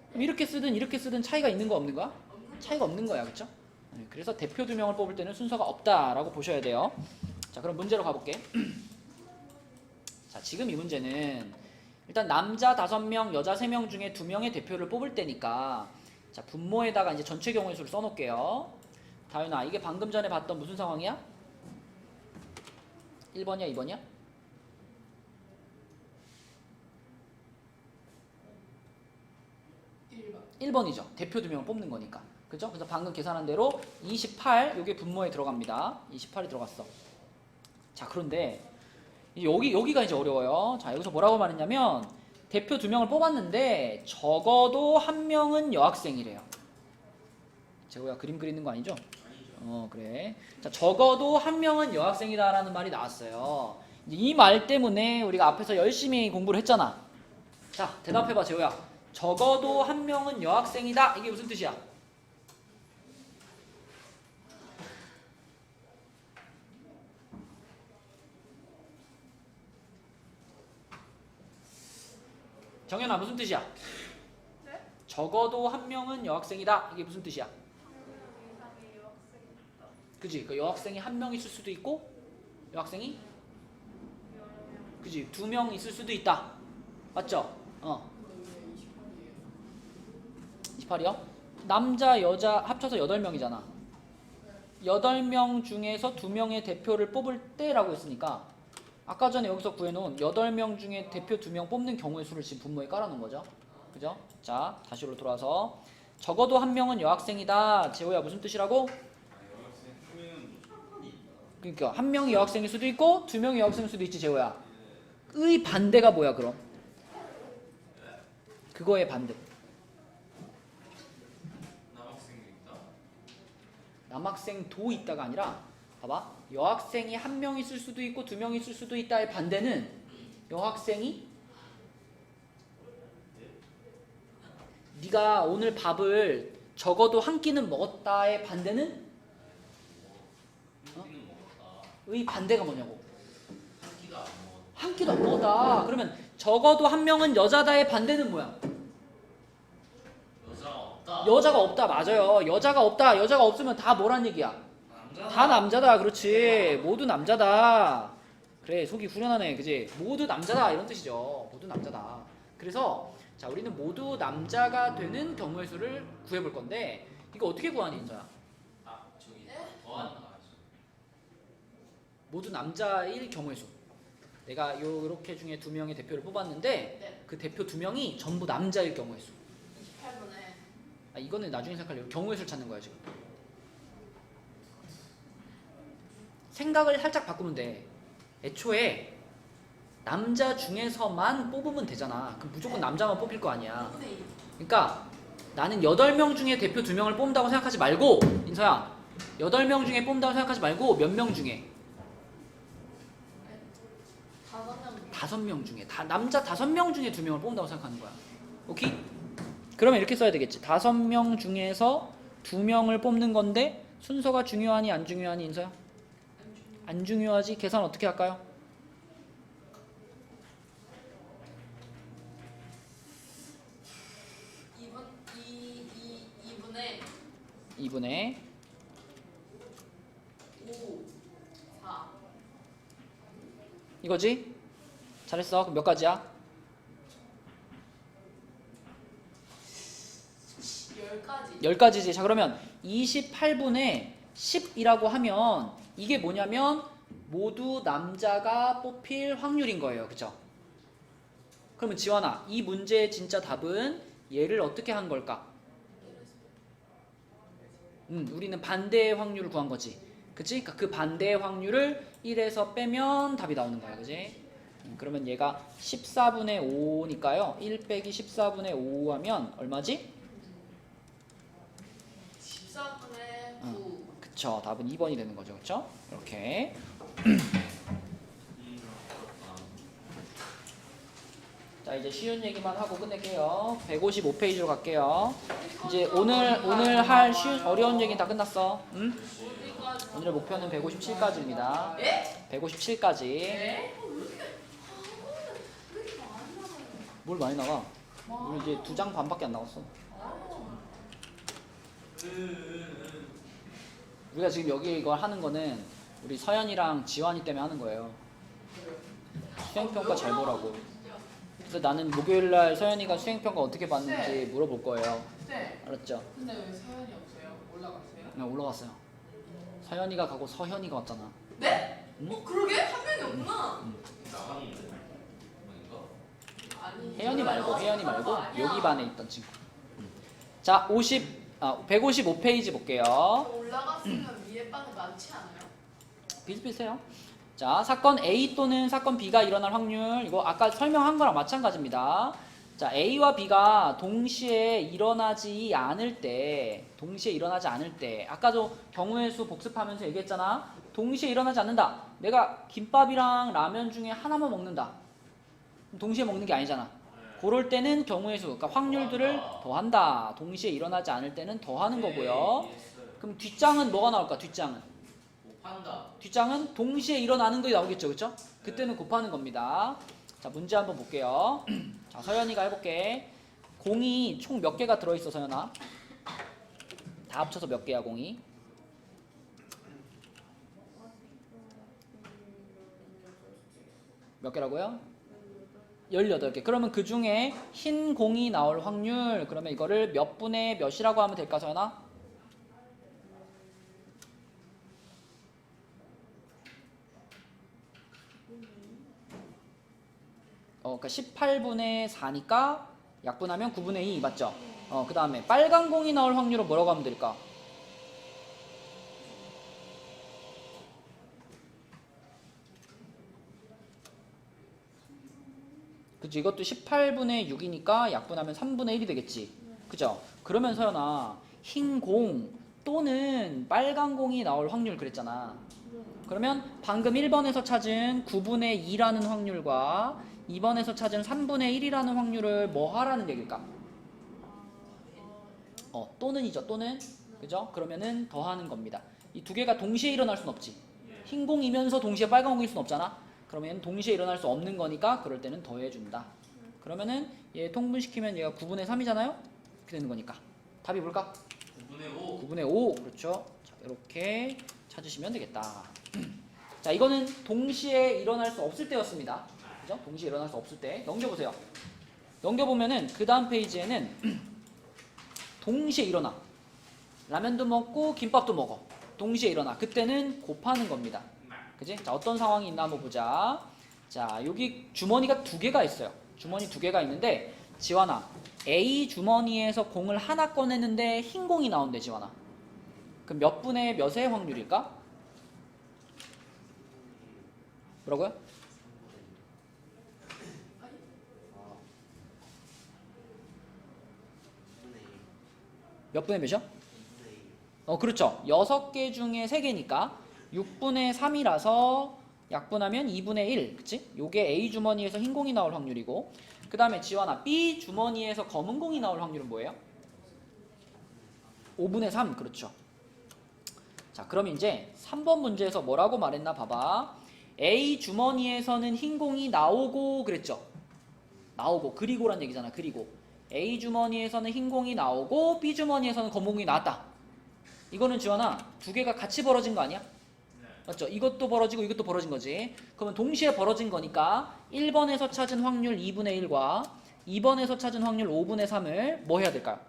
그럼 이렇게 쓰든 차이가 있는 거 없는 거야? 차이가 없는 거야. 그쵸? 그래서 대표 2명을 뽑을 때는 순서가 없다라고 보셔야 돼요. 자 그럼 문제로 가볼게. 자 지금 이 문제는 일단 남자 5명, 여자 3명 중에 2명의 대표를 뽑을 때니까 자 분모에다가 이제 전체 경우의 수를 써놓을게요. 다윤아 이게 방금 전에 봤던 무슨 상황이야? 1번이야 2번이야? 1번이죠. 대표 2명을 뽑는 거니까. 그죠? 그래서 방금 계산한 대로 28 요게 분모에 들어갑니다. 28이 들어갔어. 자 그런데 여기가 이제 어려워요. 자 여기서 뭐라고 말했냐면 대표 2명을 뽑았는데 적어도 1명은 여학생이래요. 재호야 그림 그리는 거 아니죠? 그래. 자 적어도 1명은 여학생이다라는 말이 나왔어요. 이 말 때문에 우리가 앞에서 열심히 공부를 했잖아. 자 대답해봐 재호야. 적어도 1명은 여학생이다. 이게 무슨 뜻이야? 정연아 무슨 뜻이야? 네? 적어도 1명은 여학생이다. 이게 무슨 뜻이야? 이상의 여학생이다. 그지? 그 여학생이 1명 있을 수도 있고 여학생이 그지? 2명 있을 수도 있다. 맞죠? 28이요? 남자 여자 합쳐서 8명이잖아. 8명 중에서 2명의 대표를 뽑을 때라고 했으니까 아까 전에 여기서 구해놓은 8명 중에 대표 2명 뽑는 경우의 수를 지금 분모에 깔아놓은 거죠. 그죠? 자 다시로 돌아와서 적어도 1명은 여학생이다. 재호야 무슨 뜻이라고? 그러니까 1명이 여학생일 수도 있고 2명이 여학생일 수도 있지 재호야. 의 반대가 뭐야 그럼? 그거의 반대. 남학생도 있다가 아니라 봐봐. 여학생이 1명 있을 수도 있고 2명 있을 수도 있다의 반대는 여학생이 네가 오늘 밥을 적어도 한 끼는 먹었다의 반대는 의 반대가 뭐냐고. 한 끼도 안 먹었다. 그러면 적어도 1명은 여자다의 반대는 뭐야? 여자가 없다. 맞아요. 여자가 없다. 여자가 없으면 다 뭐란 얘기야? 다 남자다. 그렇지. 모두 남자다. 그래 속이 후련하네. 그지? 모두 남자다 이런 뜻이죠. 모두 남자다. 그래서 자 우리는 모두 남자가 되는 경우의 수를 구해볼 건데 이거 어떻게 구하니 인서야? 저기 더한 모두 남자일 경우의 수. 내가 요렇게 중에 2명의 대표를 뽑았는데 네. 그 대표 2명이 전부 남자일 경우의 수. 28분에 이거는 나중에 생각하려고 경우의 수를 찾는 거야 지금. 생각을 살짝 바꾸면 돼. 애초에 남자 중에서만 뽑으면 되잖아. 그럼 무조건 남자만 뽑힐 거 아니야. 5분의 2. 그러니까 나는 8명 중에 대표 2명을 뽑는다고 생각하지 말고, 인서야, 8명 중에 뽑는다고 생각하지 말고 몇 명 중에? 5명 중에. 남자 5명 중에 2명을 뽑는다고 생각하는 거야. 오케이? 그러면 이렇게 써야 되겠지. 5명 중에서 2명을 뽑는 건데 순서가 중요하니 안 중요하니, 인서야? 안 중요하지. 계산 어떻게 할까요? 2분의 5, 4. 이거지? 잘했어. 그럼 몇 가지야? 10가지. 10가지지. 자, 그러면 28분의 10이라고 하면 이게 뭐냐면 모두 남자가 뽑힐 확률인 거예요. 그죠? 그러면 지원아, 이 문제의 진짜 답은 얘를 어떻게 한 걸까? 우리는 반대의 확률을 구한 거지. 그치? 그러니까 그 반대의 확률을 1에서 빼면 답이 나오는 거야. 그치? 그러면 얘가 14분의 5니까요. 1 빼기 14분의 5 하면 얼마지? 14분의 9. 그쵸. 답은 2번이 되는 거죠. 그쵸? 이렇게. 자, 이제 쉬운 얘기만 하고 끝낼게요. 155페이지로 갈게요. 이제 오늘 할 어려운 얘기는 다 끝났어. 응? 어디까지? 오늘의 목표는 157까지입니다. 예? 157까지. 예? 뭘 많이 나가? 우리 이제 2장 반밖에 안 나왔어. 우리가 지금 여기 이걸 하는 거는 우리 서연이랑 지환이 때문에 하는 거예요. 수행평가 잘 보라고. 그래서 나는 목요일날 서연이가 수행평가 어떻게 봤는지 물어볼 거예요. 네. 알았죠? 근데 왜 서연이 없어요? 올라갔어요? 그냥 올라갔어요. 서연이가 가고 서현이가 왔잖아. 네? 응? 그러게? 한 명이 없구나. 나갔는데 뭔가? 아니. 혜연이 말고 혜연이 말고 그거 아니야. 여기 반에 있던 친구. 자, 155페이지 볼게요. 올라갔으면 위에 반에 많지 않아요? 비슷비슷해요. 자, 사건 A 또는 사건 B가 일어날 확률, 이거 아까 설명한 거랑 마찬가지입니다. 자, A와 B가 동시에 일어나지 않을 때, 아까도 경우의 수 복습하면서 얘기했잖아. 동시에 일어나지 않는다. 내가 김밥이랑 라면 중에 하나만 먹는다. 동시에 먹는 게 아니잖아. 그럴 때는 경우의 수, 그러니까 확률들을 더한다. 동시에 일어나지 않을 때는 더하는 거고요. 그럼 뒷장은 뭐가 나올까? 뒷장은 동시에 일어나는 거 나오겠죠, 그렇죠? 그때는 곱하는 겁니다. 자, 문제 한번 볼게요. 자, 서연이가 해볼게. 공이 총 몇 개가 들어있어, 서연아? 다 합쳐서 몇 개야, 공이? 몇 개라고요? 18개. 그러면 그 중에 흰 공이 나올 확률, 그러면 이거를 몇 분의 몇이라고 하면 될까, 서연아? 그러니까 18분의 4니까 약분하면 9분의 2 맞죠? 그 다음에 빨간 공이 나올 확률은 뭐라고 하면 될까? 그치, 이것도 18분의 6이니까 약분하면 3분의 1이 되겠지. 그죠? 그러면 서연아, 흰 공 또는 빨간 공이 나올 확률 그랬잖아. 그러면 방금 1번에서 찾은 9분의 2라는 확률과 2번에서 찾은 3분의 1이라는 확률을 뭐 하라는 얘기일까? 또는이죠. 또는. 그죠? 그러면은 더하는 겁니다. 이 두 개가 동시에 일어날 순 없지. 흰 공이면서 동시에 빨간 공일 순 없잖아. 그러면 동시에 일어날 수 없는 거니까 그럴 때는 더해준다. 그러면은 얘 통분시키면 얘가 9분의 3이잖아요? 이렇게 되는 거니까. 답이 뭘까? 9분의 5. 9분의 5. 그렇죠. 자, 이렇게 찾으시면 되겠다. 자, 이거는 동시에 일어날 수 없을 때였습니다. 그죠? 동시에 일어날 수 없을 때. 넘겨보세요. 넘겨보면은 그 다음 페이지에는 동시에 일어나. 라면도 먹고 김밥도 먹어. 동시에 일어나. 그때는 곱하는 겁니다. 그지? 자, 어떤 상황이 있나 한번 보자. 자, 여기 주머니가 두 개가 있어요. 주머니 두 개가 있는데 지환아, A 주머니에서 공을 하나 꺼내는데 흰 공이 나온대, 지환아. 그럼 몇 분의 몇의 확률일까? 뭐라고요? 몇 분의 몇이요? 그렇죠. 6개 중에 3개니까 6분의 3이라서 약분하면 2분의 1, 그치? 요게 A 주머니에서 흰 공이 나올 확률이고, 그 다음에 지환아, B 주머니에서 검은 공이 나올 확률은 뭐예요? 5분의 3, 그렇죠. 자, 그럼 이제 3번 문제에서 뭐라고 말했나 봐봐. A 주머니에서는 흰 공이 나오고 그랬죠? 나오고, 그리고란 얘기잖아, 그리고. A 주머니에서는 흰 공이 나오고 B 주머니에서는 검은 공이 나왔다. 이거는 지환아, 두 개가 같이 벌어진 거 아니야? 맞죠? 이것도 벌어지고 이것도 벌어진 거지. 그러면 동시에 벌어진 거니까 1번에서 찾은 확률 2분의 1과 2번에서 찾은 확률 5분의 3을 뭐 해야 될까요?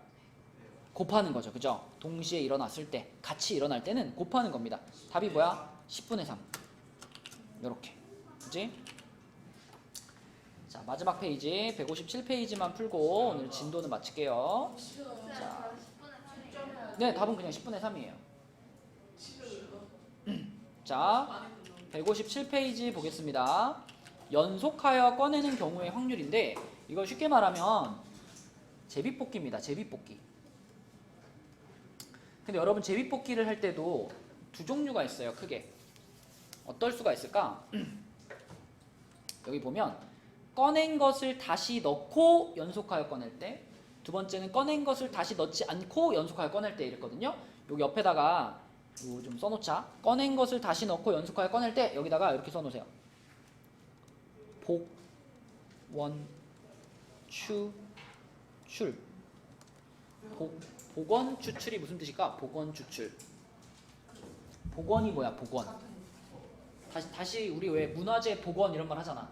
곱하는 거죠. 그죠? 동시에 일어났을 때, 같이 일어날 때는 곱하는 겁니다. 답이 뭐야? 10분의 3. 요렇게. 그지? 자, 마지막 페이지 157페이지만 풀고 오늘 진도는 마칠게요. 자, 네, 답은 그냥 10분의 3이에요. 자, 157페이지 보겠습니다. 연속하여 꺼내는 경우의 확률인데, 이걸 쉽게 말하면 제비뽑기입니다. 제비뽑기. 근데 여러분, 제비뽑기를 할 때도 두 종류가 있어요. 크게. 어떨 수가 있을까? 여기 보면 꺼낸 것을 다시 넣고 연속하여 꺼낼 때, 두 번째는 꺼낸 것을 다시 넣지 않고 연속하여 꺼낼 때 이랬거든요. 여기 옆에다가 이거 좀 써놓자. 꺼낸 것을 다시 넣고 연속하여 꺼낼 때 여기다가 이렇게 써놓으세요. 복, 원, 추, 출. 복원, 추출이 무슨 뜻일까? 복원, 추출. 복원이 뭐야? 복원. 다시 우리 왜 문화재 복원 이런 말 하잖아.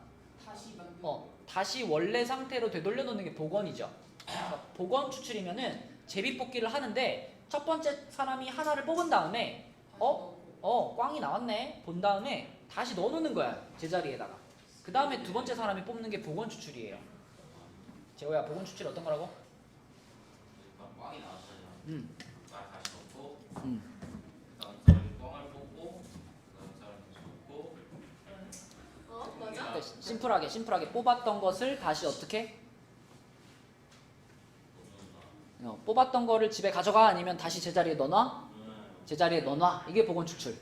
다시 원래 상태로 되돌려 놓는 게 복원이죠. 그러니까 복원 추출이면은 제비뽑기를 하는데 첫 번째 사람이 하나를 뽑은 다음에 꽝이 나왔네 본 다음에 다시 넣어놓는 거야, 제자리에다가. 그 다음에 두 번째 사람이 뽑는 게 복원 추출이에요. 재호야, 복원 추출 어떤 거라고? 꽝이 나왔어요. 꽝 다시 넣고, 음. 그다음 사람이 꽝을 뽑고, 그다음 사람이 다시 넣고. 맞아? 그러니까 심플하게 뽑았던 것을 다시 어떻게? 뽑았던 거를 집에 가져가, 아니면 다시 제자리에 넣어놔? 제자리에 넣어놔. 이게 복원 추출.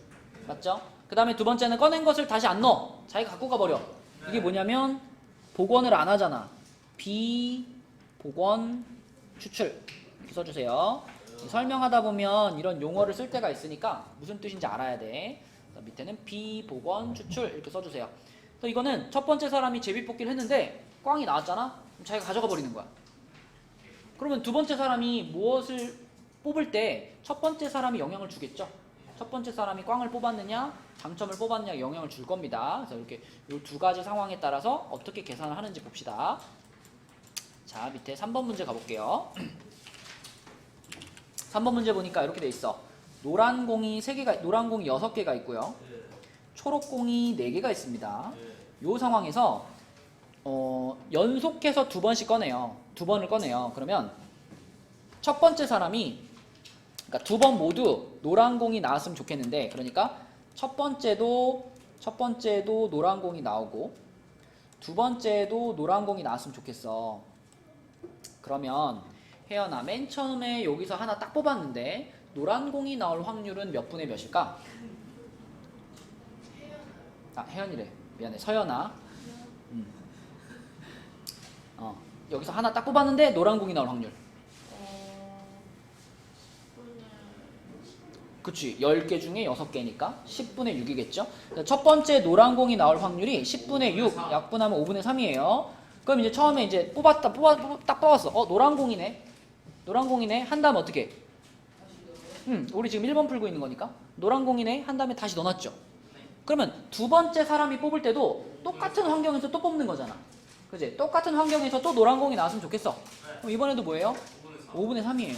맞죠? 그 다음에 두 번째는 꺼낸 것을 다시 안 넣어. 자기가 갖고 가버려. 이게 뭐냐면 복원을 안 하잖아. 비복원 추출. 이렇게 써주세요. 설명하다 보면 이런 용어를 쓸 때가 있으니까 무슨 뜻인지 알아야 돼. 밑에는 비복원 추출 이렇게 써주세요. 그래서 이거는 첫 번째 사람이 제비뽑기를 했는데 꽝이 나왔잖아? 그럼 자기가 가져가 버리는 거야. 그러면 두 번째 사람이 무엇을 뽑을 때 첫 번째 사람이 영향을 주겠죠? 첫 번째 사람이 꽝을 뽑았느냐, 당첨을 뽑았느냐 영향을 줄 겁니다. 그래서 이렇게 이 두 가지 상황에 따라서 어떻게 계산을 하는지 봅시다. 자, 밑에 3번 문제 가볼게요. 3번 문제 보니까 이렇게 돼 있어. 노란 공이 6개가 있고요. 초록 공이 4개가 있습니다. 이 상황에서 연속해서 두 번씩 꺼내요. 두 번을 꺼내요. 그러면 첫 번째 사람이, 그러니까 두 번 모두 노란 공이 나왔으면 좋겠는데, 그러니까 첫 번째도 노란 공이 나오고 두 번째도 노란 공이 나왔으면 좋겠어. 그러면 혜연아, 맨 처음에 여기서 하나 딱 뽑았는데 노란 공이 나올 확률은 몇 분의 몇일까? 혜연이래. 미안해. 서연아. 여기서 하나 딱 뽑았는데 노란 공이 나올 확률. 그치. 10개 중에 6개니까 10분의 6이겠죠. 첫 번째 노란 공이 나올 확률이 10분의 6, 약분하면 5분의 3이에요. 그럼 이제 처음에 이제 딱 뽑았어. 노란 공이네. 한 다음에 어떻게? 우리 지금 1번 풀고 있는 거니까 노란 공이네 한 다음에 다시 넣어놨죠. 그러면 두 번째 사람이 뽑을 때도 똑같은 환경에서 또 뽑는 거잖아. 그치? 똑같은 환경에서 또 노란 공이 나왔으면 좋겠어. 그럼 이번에도 뭐예요? 5분의 3이에요.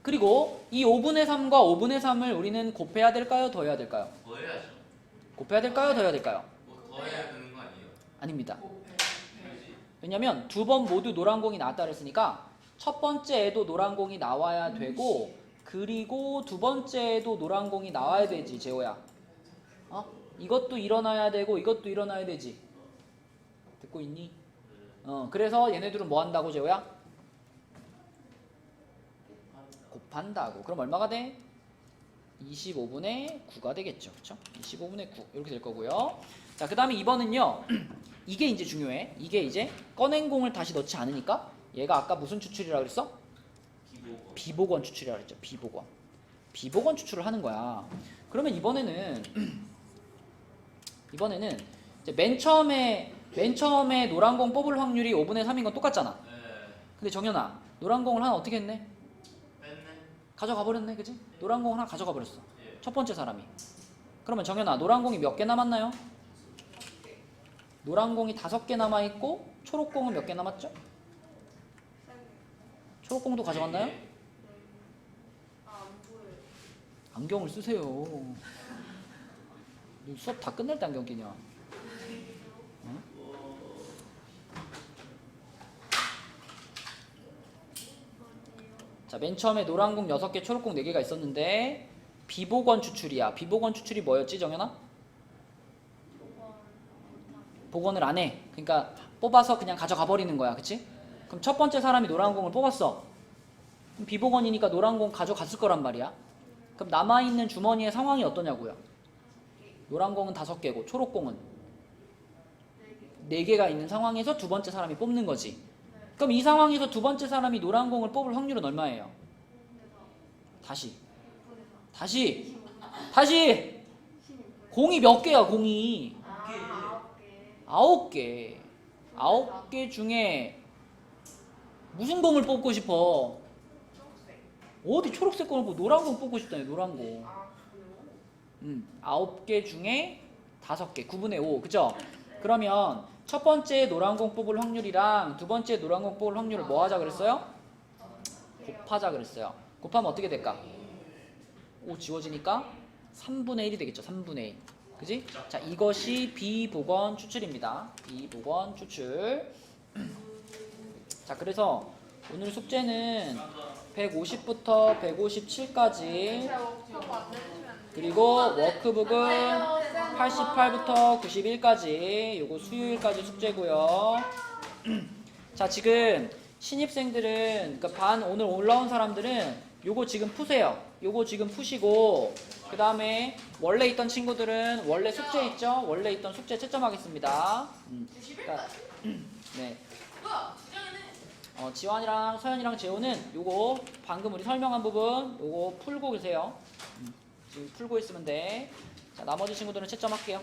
그리고 이 5분의 3과 5분의 3을 우리는 곱해야 될까요? 더해야 될까요? 더 해야죠. 곱해야 될까요? 더해야 될까요? 더 더해야 되는 거 아니에요? 아닙니다. 그지? 왜냐면 두 번 모두 노란 공이 나왔다 그랬으니까 첫 번째에도 노란 공이 나와야 되고 그리고 두 번째에도 노란 공이 나와야 되지 재호야. 이것도 일어나야 되고 이것도 일어나야 되지. 듣고 있니? 그래서 얘네들은 뭐 한다고 재호야? 곱한다고. 그럼 얼마가 돼? 25분의 9가 되겠죠. 그쵸? 25분의 9 이렇게 될 거고요. 자, 그 다음에 2번은요. 이게 이제 중요해. 이게 이제 꺼낸 공을 다시 넣지 않으니까 얘가 아까 무슨 추출이라고 그랬어? 비복원 추출이라고 그랬죠. 비복원 추출을 하는 거야. 그러면 이번에는 이제 맨 처음에 노란 공 뽑을 확률이 5분의 3인 건 똑같잖아. 네. 근데 정연아, 노란 공을 하나 어떻게 했네? 뺐네. 가져가 버렸네, 그지? 노란 공 하나 가져가 버렸어. 예. 첫 번째 사람이. 그러면 정연아, 노란 공이 몇 개 남았나요? 노란 공이 5개 남아 있고 초록 공은 몇 개 남았죠? 초록 공도 가져갔나요? 안 보여요. 안경을 쓰세요. 너 수업 다 끝날 때 안경 끼냐? 응? 자, 맨 처음에 노란 공 6개, 초록 공 4개가 있었는데 비복원 추출이야. 비복원 추출이 뭐였지, 정연아? 복원을 안 해. 그러니까 뽑아서 그냥 가져가 버리는 거야. 그치? 그럼 첫 번째 사람이 노란 공을 뽑았어. 그럼 비복원이니까 노란 공 가져갔을 거란 말이야. 그럼 남아있는 주머니의 상황이 어떠냐고요? 노란 공은 5개고 초록 공은 4개가 있는 상황에서 두 번째 사람이 뽑는 거지. 그럼 이 상황에서 두 번째 사람이 노란 공을 뽑을 확률은 얼마예요? 다시 공이 몇 개야? 공이 9개. 9개 중에 무슨 공을 뽑고 싶어? 어디 초록색 공을 뽑고 노란 공 뽑고 싶다니. 노란 공. 9개 중에 5개, 9분의 5. 그죠? 그러면 첫 번째 노란 공 뽑을 확률이랑 두 번째 노란 공 뽑을 확률을 뭐 하자 그랬어요? 곱하자 그랬어요. 곱하면 어떻게 될까? 5 지워지니까 3분의 1이 되겠죠. 3분의 1. 그지? 자, 이것이 비복원 추출입니다. 비복원 추출. 자, 그래서 오늘 숙제는 150부터 157까지 그리고 워크북은 88부터 91까지 요거 수요일까지 숙제고요. 자, 지금 신입생들은 그러니까 반 오늘 올라온 사람들은 요거 지금 푸세요. 요거 지금 푸시고 그 다음에 원래 있던 친구들은 원래 숙제 있죠? 원래 있던 숙제 채점하겠습니다. 그러니까, 네. 지환이랑 서연이랑 재호는 요거 방금 우리 설명한 부분 요거 풀고 계세요. 지금 풀고 있으면 돼. 자, 나머지 친구들은 채점할게요.